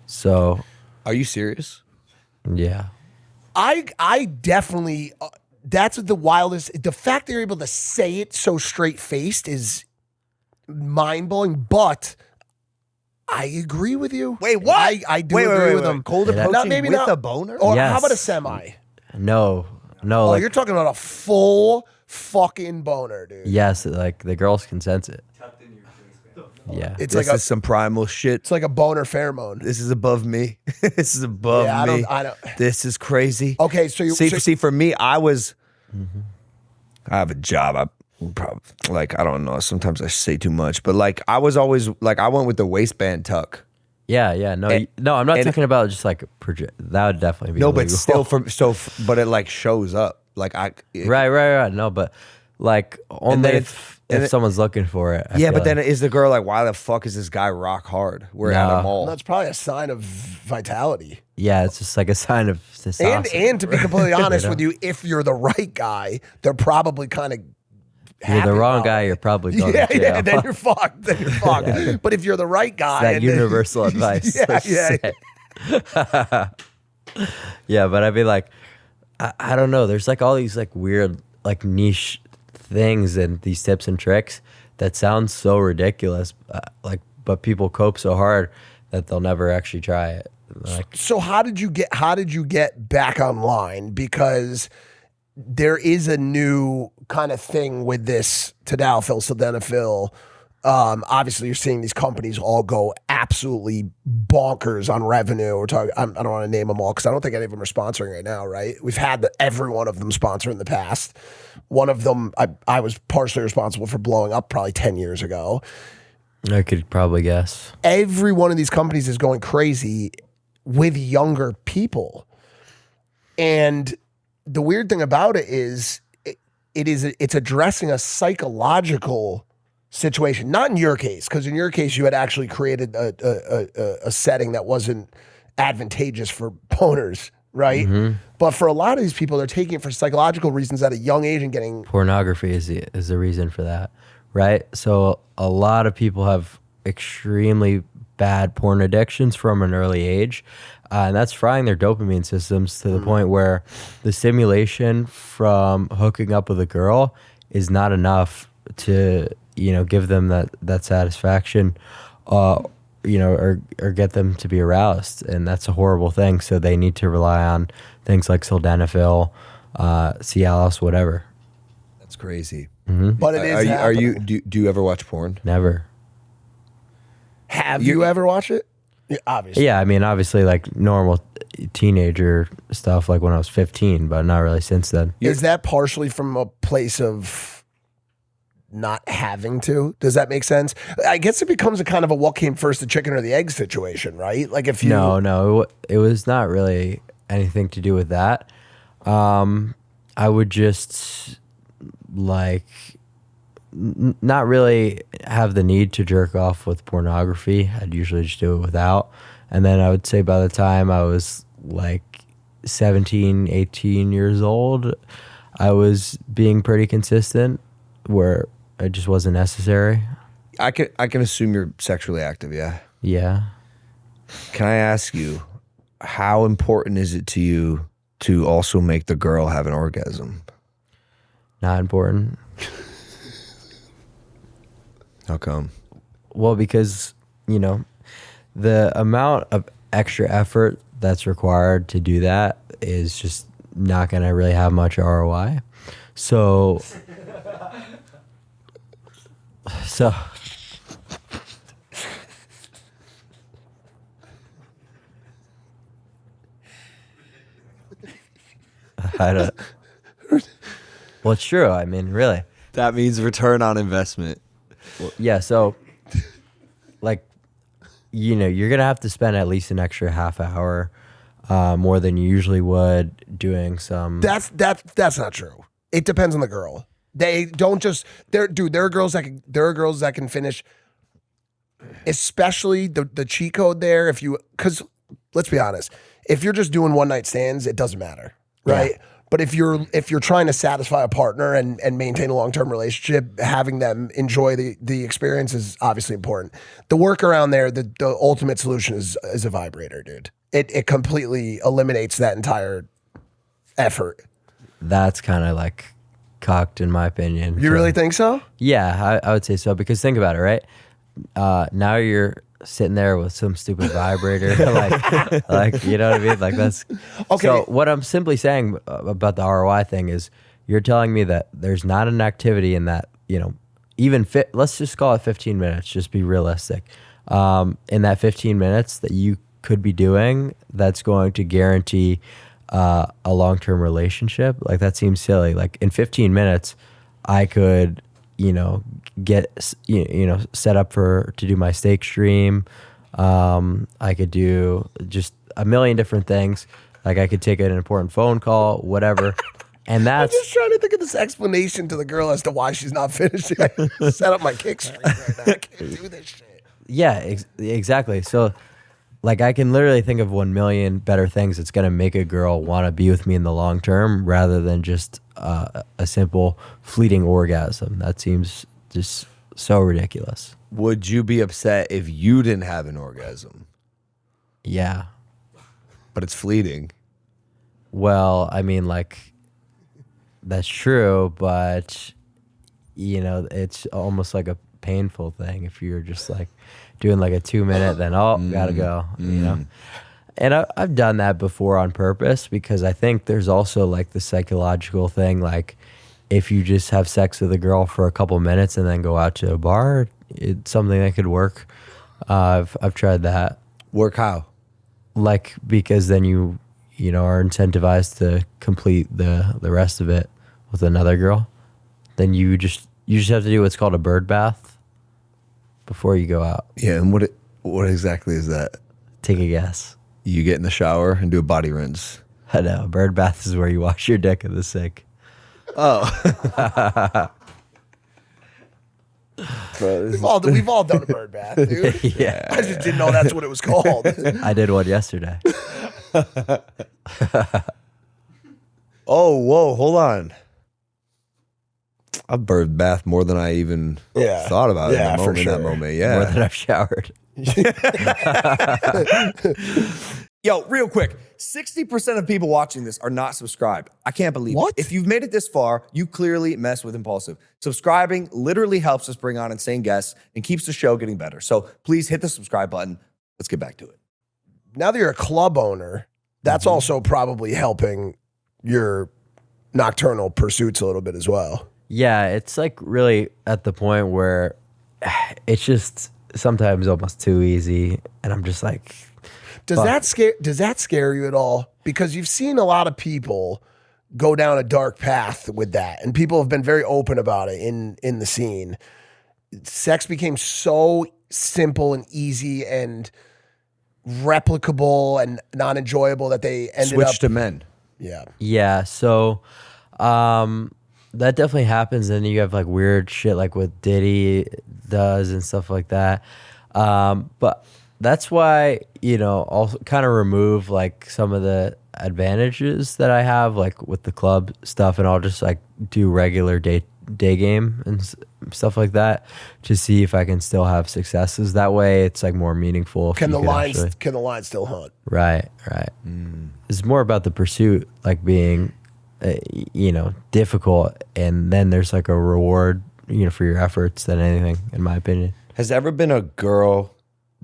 Speaker 3: So,
Speaker 1: Are you serious?
Speaker 3: yeah.
Speaker 2: I definitely, that's the wildest, the fact that you're able to say it so straight faced is mind blowing, but I agree with you.
Speaker 1: Wait, what?
Speaker 2: I do agree with him.
Speaker 1: Cold
Speaker 3: Yeah.
Speaker 1: approaching with a boner?
Speaker 2: Or
Speaker 3: Yes.
Speaker 2: how about a semi?
Speaker 3: No,
Speaker 2: Oh,
Speaker 3: like,
Speaker 2: you're talking about a full fucking boner, dude.
Speaker 3: yes, like the girls can sense it. Yeah.
Speaker 2: It's
Speaker 1: This
Speaker 2: like
Speaker 1: is some primal shit.
Speaker 2: it's like a boner pheromone.
Speaker 1: This is above me. This is above
Speaker 2: Yeah,
Speaker 1: me.
Speaker 2: I don't.
Speaker 1: This is crazy.
Speaker 2: Okay, so you
Speaker 1: See, for me, I have a job. I probably, like, I don't know. Sometimes I say too much, but like, I was always like, I went with the waistband tuck.
Speaker 3: Yeah. No, I'm not talking about just like that would definitely be
Speaker 1: No,
Speaker 3: illegal.
Speaker 1: but still, but it like shows up. Like
Speaker 3: Right. No, but Like only
Speaker 1: then
Speaker 3: if someone's looking for it. I
Speaker 1: Yeah,
Speaker 3: feel
Speaker 1: but then
Speaker 3: like.
Speaker 1: is the girl like, why the fuck is this guy rock hard? We're at a
Speaker 3: No.
Speaker 1: mall.
Speaker 2: That's probably a sign of vitality.
Speaker 3: Yeah, it's just like a sign of testosterone.
Speaker 2: And to be completely honest with you, if you're the right guy, they're probably kind of
Speaker 3: you're the wrong guy, you're probably going to jail.
Speaker 2: Yeah, then you're fucked. Then you're fucked. But if you're the right guy,
Speaker 3: That
Speaker 2: and then-
Speaker 3: universal advice.
Speaker 2: Yeah.
Speaker 3: Yeah, but I mean, like, I don't know. There's like all these like weird, like niche things and these tips and tricks that sound so ridiculous, but people cope so hard that they'll never actually try it. Like,
Speaker 2: So how did you get back online? Because there is a new kind of thing with this tadalafil, sildenafil. Obviously, you're seeing these companies all go absolutely bonkers on revenue. I don't want to name them all because I don't think any of them are sponsoring right now, right? We've had every one of them sponsor in the past. One of them, I was partially responsible for blowing up probably 10 years ago.
Speaker 3: I could probably guess.
Speaker 2: Every one of these companies is going crazy with younger people. And the weird thing about it is it's addressing a psychological situation, not in your case, because in your case you had actually created a setting that wasn't advantageous for boners, right?
Speaker 3: Mm-hmm.
Speaker 2: But for a lot of these people, they're taking it for psychological reasons at a young age and getting
Speaker 3: Pornography is the reason for that, right? So a lot of people have extremely bad porn addictions from an early age, and that's frying their dopamine systems to the point where the stimulation from hooking up with a girl is not enough to give them that satisfaction, or get them to be aroused, and that's a horrible thing. So they need to rely on things like sildenafil, Cialis, whatever.
Speaker 1: That's crazy.
Speaker 2: but it is happening.
Speaker 1: Do you ever watch porn?
Speaker 3: Never.
Speaker 2: Have you ever watched it? Yeah, obviously.
Speaker 3: Yeah, I mean, obviously, like normal teenager stuff, like when I was 15, but not really since then.
Speaker 2: Is that partially from a place of not having to? Does that make sense? I guess it becomes a kind of a what came first, the chicken or the egg situation, right? Like if you
Speaker 3: No, it was not really anything to do with that. I would just like not really have the need to jerk off with pornography. I'd usually just do it without. And then I would say by the time I was like 17, 18 years old, I was being pretty consistent where it just wasn't necessary.
Speaker 1: I can assume you're sexually active, yeah.
Speaker 3: Yeah.
Speaker 1: Can I ask you, how important is it to you to also make the girl have an orgasm?
Speaker 3: Not important.
Speaker 1: How come?
Speaker 3: Well, because, the amount of extra effort that's required to do that is just not going to really have much ROI. So I don't. Well, it's true. I mean, really.
Speaker 1: That means return on investment.
Speaker 3: Yeah, so like you're gonna have to spend at least an extra half hour more than you usually would doing some.
Speaker 2: That's not true. It depends on the girl. They don't just there are girls that can finish, especially the cheat code there. Because let's be honest, if you're just doing one night stands, it doesn't matter, right? Yeah. But if you're trying to satisfy a partner and maintain a long-term relationship, having them enjoy the experience is obviously important. The workaround there, the ultimate solution is a vibrator, dude. It completely eliminates that entire effort.
Speaker 3: That's kind of like cocked in my opinion.
Speaker 2: You really think so?
Speaker 3: Yeah, I would say so, because think about it, right? Now you're sitting there with some stupid vibrator, like you know what I mean? Like that's
Speaker 2: okay.
Speaker 3: So what I'm simply saying about the ROI thing is, you're telling me that there's not an activity in that, even let's just call it 15 minutes. Just be realistic. In that 15 minutes that you could be doing, that's going to guarantee a long-term relationship. Like that seems silly. Like in 15 minutes, I could get set up to do my steak stream. I could do just a million different things. Like I could take an important phone call, whatever. And
Speaker 2: I'm
Speaker 3: that's
Speaker 2: just trying to think of this explanation to the girl as to why she's not finishing. I set up my kick streak right now. I can't do this shit.
Speaker 3: yeah, exactly. So like I can literally think of 1 million better things that's going to make a girl want to be with me in the long term rather than just a simple fleeting orgasm. That seems just so ridiculous.
Speaker 1: Would you be upset if you didn't have an orgasm,
Speaker 3: Yeah.
Speaker 1: but it's fleeting?
Speaker 3: Well, I mean, like, that's true, but, you know, it's almost like a painful thing if you're just like doing like a 2 minute, then, gotta go, you know? And I've done that before on purpose because I think there's also like the psychological thing, like if you just have sex with a girl for a couple minutes and then go out to a bar, it's something that could work. I've tried that.
Speaker 1: Work how?
Speaker 3: Like, because then you know, are incentivized to complete the rest of it with another girl. Then you just have to do what's called a bird bath before you go out.
Speaker 1: Yeah, and what exactly is that?
Speaker 3: Take a guess.
Speaker 1: You get in the shower and do a body rinse.
Speaker 3: I know. Bird bath is where you wash your dick in the sink.
Speaker 1: Oh.
Speaker 2: We've all done a bird bath, dude.
Speaker 3: Yeah.
Speaker 2: I just didn't know that's what it was called.
Speaker 3: I did one yesterday.
Speaker 1: Oh, whoa, hold on. I bird bath more than I even thought about
Speaker 2: Yeah,
Speaker 1: in
Speaker 2: for
Speaker 1: that
Speaker 2: sure.
Speaker 1: moment. Yeah.
Speaker 3: More than I've showered.
Speaker 1: Yo, real quick, 60% of people watching this are not subscribed. I can't believe
Speaker 2: What?
Speaker 1: it. If you've made it this far, you clearly mess with Impulsive. Subscribing literally helps us bring on insane guests and keeps the show getting better. So please hit the subscribe button. Let's get back to it.
Speaker 2: Now that you're a club owner, that's also probably helping your nocturnal pursuits a little bit as well.
Speaker 3: Yeah, it's like really at the point where it's just sometimes almost too easy. And I'm just like,
Speaker 2: Does that scare you at all? Because you've seen a lot of people go down a dark path with that, and people have been very open about it in the scene. Sex became so simple and easy and replicable and non-enjoyable that they ended
Speaker 1: Switch
Speaker 2: up
Speaker 1: to men.
Speaker 3: yeah. So that definitely happens. And you have like weird shit like what Diddy does and stuff like that. But that's why, you know, I'll kind of remove like some of the advantages that I have like with the club stuff, and I'll just like do regular day game and stuff like that to see if I can still have successes. That way it's like more meaningful. If
Speaker 2: can
Speaker 3: you
Speaker 2: the
Speaker 3: could
Speaker 2: lines
Speaker 3: actually-
Speaker 2: can the line still hunt?
Speaker 3: Right. It's more about the pursuit, like being, you know, difficult, and then there's like a reward, you know, for your efforts than anything, in my opinion.
Speaker 1: Has there ever been a girl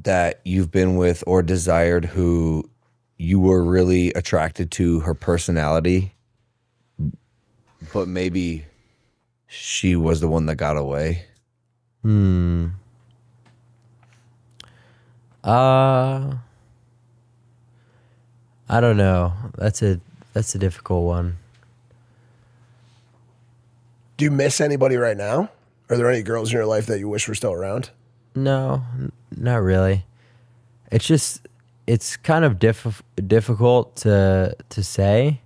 Speaker 1: that you've been with or desired who you were really attracted to her personality, but maybe she was the one that got away?
Speaker 3: I don't know. That's a difficult one.
Speaker 2: Do you miss anybody right now? Are there any girls in your life that you wish were still around?
Speaker 3: No, not really. It's just, it's kind of difficult to say,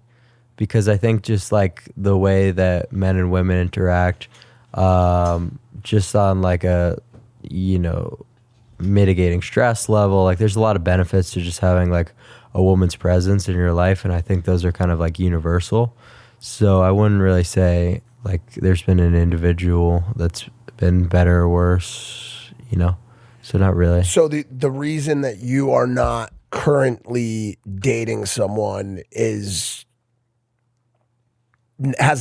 Speaker 3: because I think just like the way that men and women interact, just on like a, you know, mitigating stress level, like there's a lot of benefits to just having like a woman's presence in your life, and I think those are kind of like universal. So I wouldn't really say like there's been an individual that's been better or worse, you know? So not really.
Speaker 2: So the reason that you are not currently dating someone has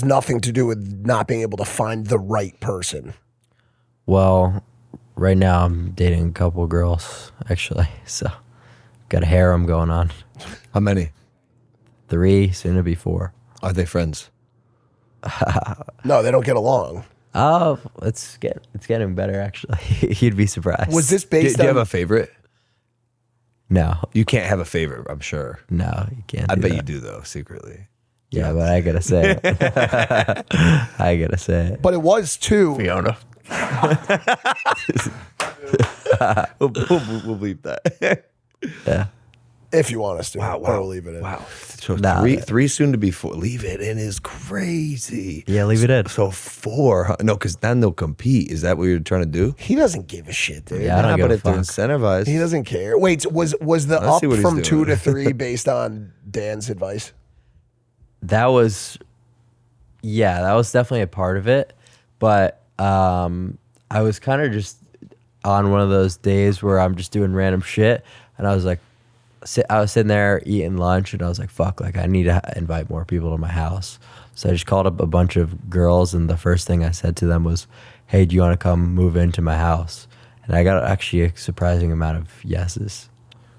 Speaker 2: nothing to do with not being able to find the right person.
Speaker 3: Well, right now I'm dating a couple girls, actually. So got a harem going on.
Speaker 1: How many?
Speaker 3: 3, soon to be 4.
Speaker 1: Are they friends?
Speaker 2: No, they don't get along.
Speaker 3: Oh, it's getting better, actually. You'd be surprised.
Speaker 2: Was this based
Speaker 1: Do you
Speaker 2: on...
Speaker 1: have a favorite?
Speaker 3: No,
Speaker 1: You can't have a favorite, I'm sure.
Speaker 3: no, you can't.
Speaker 1: I
Speaker 3: do
Speaker 1: bet
Speaker 3: that.
Speaker 1: you do, though, secretly.
Speaker 3: Yeah, but I gotta say it. I gotta say it.
Speaker 2: But it was 2.
Speaker 1: Fiona. we'll bleep that.
Speaker 3: Yeah.
Speaker 2: If you want us to.
Speaker 1: Wow.
Speaker 2: Or we'll leave it in.
Speaker 1: Wow. So
Speaker 3: Nah.
Speaker 1: three soon to be 4. Leave it in is crazy.
Speaker 3: Yeah, leave it in.
Speaker 1: So 4. Huh? No, because then they'll compete. Is that what you're trying to do?
Speaker 2: He doesn't give a shit, dude.
Speaker 3: Yeah, I don't
Speaker 1: Nah,
Speaker 3: give
Speaker 1: but
Speaker 3: a
Speaker 1: if they're
Speaker 3: fuck.
Speaker 1: incentivized.
Speaker 2: He doesn't care. Wait, was the
Speaker 1: I
Speaker 2: up
Speaker 1: see what he's
Speaker 2: from
Speaker 1: doing.
Speaker 2: 2 to 3 based on Dan's advice?
Speaker 3: That was definitely a part of it. But I was kind of just on one of those days where I'm just doing random shit. And I was like, I was sitting there eating lunch and I was like, fuck, like I need to invite more people to my house. So I just called up a bunch of girls and the first thing I said to them was, hey, do you want to come move into my house? And I got actually a surprising amount of yeses.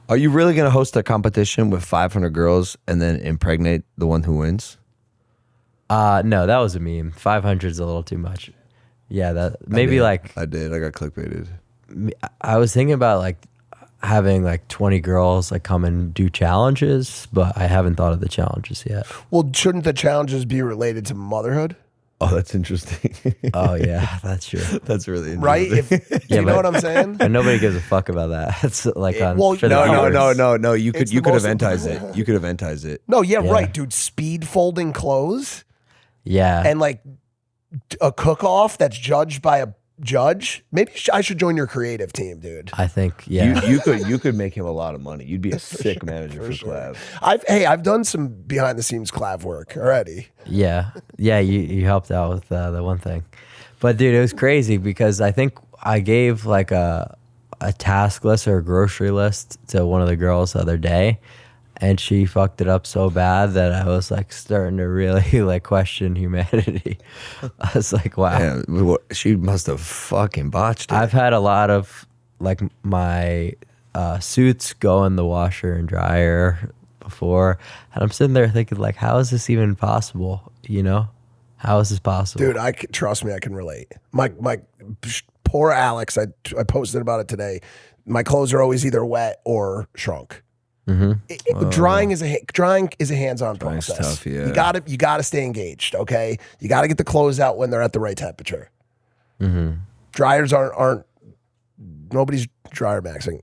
Speaker 1: Are you really going to host a competition with 500 girls and then impregnate the one who wins?
Speaker 3: No, that was a meme. 500 is a little too much. Yeah, that maybe like
Speaker 1: I did. I got clickbaited.
Speaker 3: I was thinking about like having like 20 girls like come and do challenges, but I haven't thought of the challenges yet.
Speaker 2: Well, shouldn't the challenges be related to motherhood?
Speaker 1: Oh, that's interesting.
Speaker 3: Oh yeah, that's true.
Speaker 1: That's really interesting.
Speaker 2: Right? Do you know what I'm saying?
Speaker 3: And nobody gives a fuck about that. It's like on
Speaker 2: well,
Speaker 3: for the viewers.
Speaker 1: No. You
Speaker 2: It's
Speaker 1: could
Speaker 2: the most-
Speaker 1: eventize it. You could eventize it.
Speaker 2: No, yeah,
Speaker 3: Yeah.
Speaker 2: right, dude. Speed folding clothes
Speaker 3: Yeah.
Speaker 2: and like a cook-off that's judged by a judge. Maybe I should join your creative team, dude.
Speaker 3: I think yeah.
Speaker 1: You could make him a lot of money. You'd be a sick manager for Clav.
Speaker 2: I've done some behind the scenes Clav work already.
Speaker 3: Yeah, you helped out with the one thing, but dude, it was crazy because I think I gave like a task list or a grocery list to one of the girls the other day, and she fucked it up so bad that I was like starting to really like question humanity. I was like, wow.
Speaker 1: Yeah, she must have fucking botched it.
Speaker 3: I've had a lot of like my suits go in the washer and dryer before, and I'm sitting there thinking like, how is this even possible? You know, how is this possible?
Speaker 2: Dude, trust me, I can relate. My poor Alex, I posted about it today. My clothes are always either wet or shrunk. Drying is a hands-on
Speaker 1: Drying's
Speaker 2: process.
Speaker 1: tough, yeah.
Speaker 2: You gotta stay engaged. Okay, you gotta get the clothes out when they're at the right temperature. Dryers aren't nobody's dryer maxing.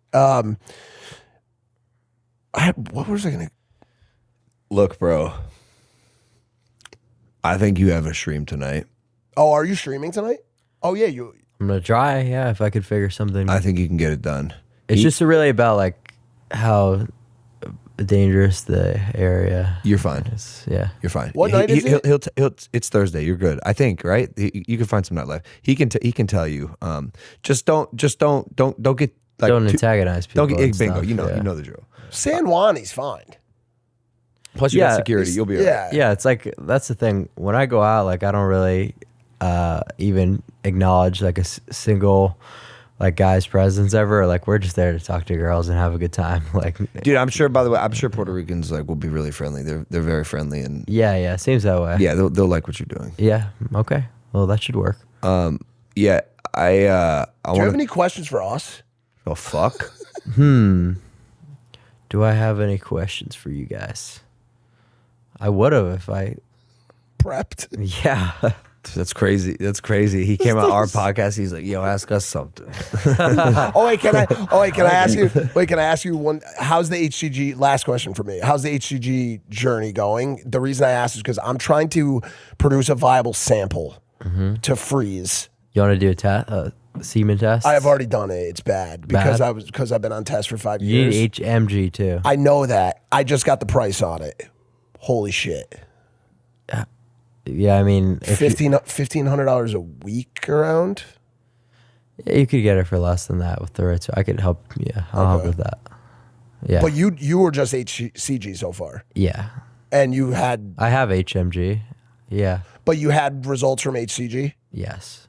Speaker 2: What was I gonna?
Speaker 1: Look, bro. I think you have a stream tonight.
Speaker 2: Oh, are you streaming tonight? Oh yeah, you.
Speaker 3: I'm gonna try. Yeah, if I could figure something.
Speaker 1: I think you can get it done.
Speaker 3: It's just really about like how dangerous the area
Speaker 1: You're fine.
Speaker 3: is. Yeah.
Speaker 1: You're fine.
Speaker 2: What night is it?
Speaker 1: He'll it's Thursday. You're good. I think, right? You can find some nightlife. He can tell you. Just don't get like
Speaker 3: Don't antagonize people.
Speaker 1: Don't get
Speaker 3: and
Speaker 1: bingo.
Speaker 3: stuff,
Speaker 1: You
Speaker 3: yeah.
Speaker 1: know the drill.
Speaker 2: San Juan, he's fine.
Speaker 1: Plus, you got security. You'll be all right.
Speaker 2: Yeah.
Speaker 3: Yeah, it's like that's the thing. When I go out, like I don't really even acknowledge like a single like guy's presence ever. Like we're just there to talk to girls and have a good time. Like,
Speaker 1: Dude, I'm sure. By the way, I'm sure Puerto Ricans like will be really friendly. They're very friendly and
Speaker 3: yeah, seems that way.
Speaker 1: yeah, they'll like what you're doing.
Speaker 3: Yeah. Okay. Well, that should work.
Speaker 1: Yeah, I
Speaker 2: Do you
Speaker 1: want.
Speaker 2: have any questions for us?
Speaker 1: Oh fuck.
Speaker 3: Do I have any questions for you guys? I would have if I.
Speaker 2: Prepped.
Speaker 3: Yeah.
Speaker 1: That's crazy. That's crazy. He came on our podcast. He's like, "Yo, ask us something."
Speaker 2: Oh wait, can I ask you? Wait, can I ask you one? How's the HCG? Last question for me. How's the HCG journey going? The reason I asked is because I'm trying to produce a viable sample to freeze.
Speaker 3: You want to do a semen test?
Speaker 2: I have already done it. It's bad because
Speaker 3: Bad?
Speaker 2: I've been on test for 5
Speaker 3: You
Speaker 2: years.
Speaker 3: need HMG too.
Speaker 2: I know that. I just got the price on it. Holy shit.
Speaker 3: Yeah, I mean, if
Speaker 2: $1,500 a week around.
Speaker 3: you could get it for less than that with the right. So I could help. Yeah, I'll help with that. Yeah,
Speaker 2: But you were just HCG so far,
Speaker 3: yeah.
Speaker 2: and you had,
Speaker 3: I have HMG. Yeah.
Speaker 2: but you had results from HCG.
Speaker 3: Yes.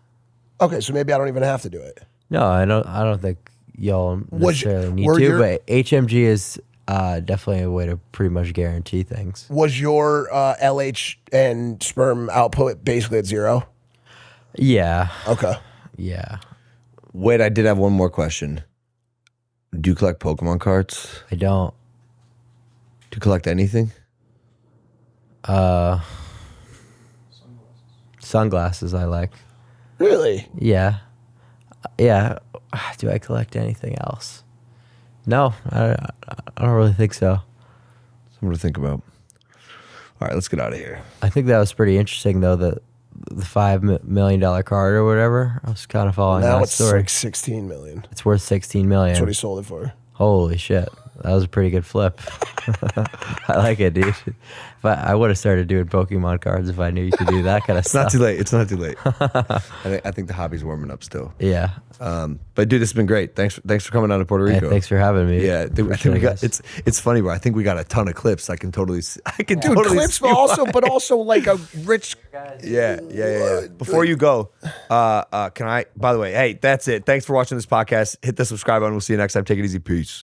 Speaker 2: Okay, so maybe I don't even have to do it.
Speaker 3: No, I don't think y'all necessarily need
Speaker 2: were
Speaker 3: to.
Speaker 2: your-
Speaker 3: But HMG is definitely a way to pretty much guarantee things.
Speaker 2: Was your LH and sperm output basically at zero?
Speaker 3: Yeah.
Speaker 2: Okay.
Speaker 3: Yeah.
Speaker 1: Wait, I did have one more question. Do you collect Pokemon cards?
Speaker 3: I don't.
Speaker 1: Do you collect anything?
Speaker 3: Sunglasses I like.
Speaker 2: Really?
Speaker 3: Yeah. Yeah. Do I collect anything else? No, I don't really think so.
Speaker 1: Something to think about. All right, let's get out of here.
Speaker 3: I think that was pretty interesting, though, the $5 million card or whatever. I was kind of following
Speaker 2: Now
Speaker 3: that
Speaker 2: it's
Speaker 3: story.
Speaker 2: like 16 million.
Speaker 3: It's worth $16 million.
Speaker 2: That's what he sold it for.
Speaker 3: Holy shit. That was a pretty good flip. I like it, dude. But I would have started doing Pokemon cards if I knew you could do that kind of
Speaker 1: It's
Speaker 3: stuff.
Speaker 1: not too late. It's not too late. I think the hobby's warming up still.
Speaker 3: Yeah.
Speaker 1: But dude, this has been great. Thanks for coming down to Puerto
Speaker 3: Hey,
Speaker 1: Rico.
Speaker 3: thanks for having me.
Speaker 1: Yeah, dude, I think we got it's funny, bro. I think we got a ton of clips. I can totally
Speaker 2: Dude,
Speaker 1: totally
Speaker 2: clips,
Speaker 1: see
Speaker 2: but also like a rich.
Speaker 1: Yeah. Before you go, can I? By the way, hey, that's it. Thanks for watching this podcast. Hit the subscribe button. We'll see you next time. Take it easy. Peace.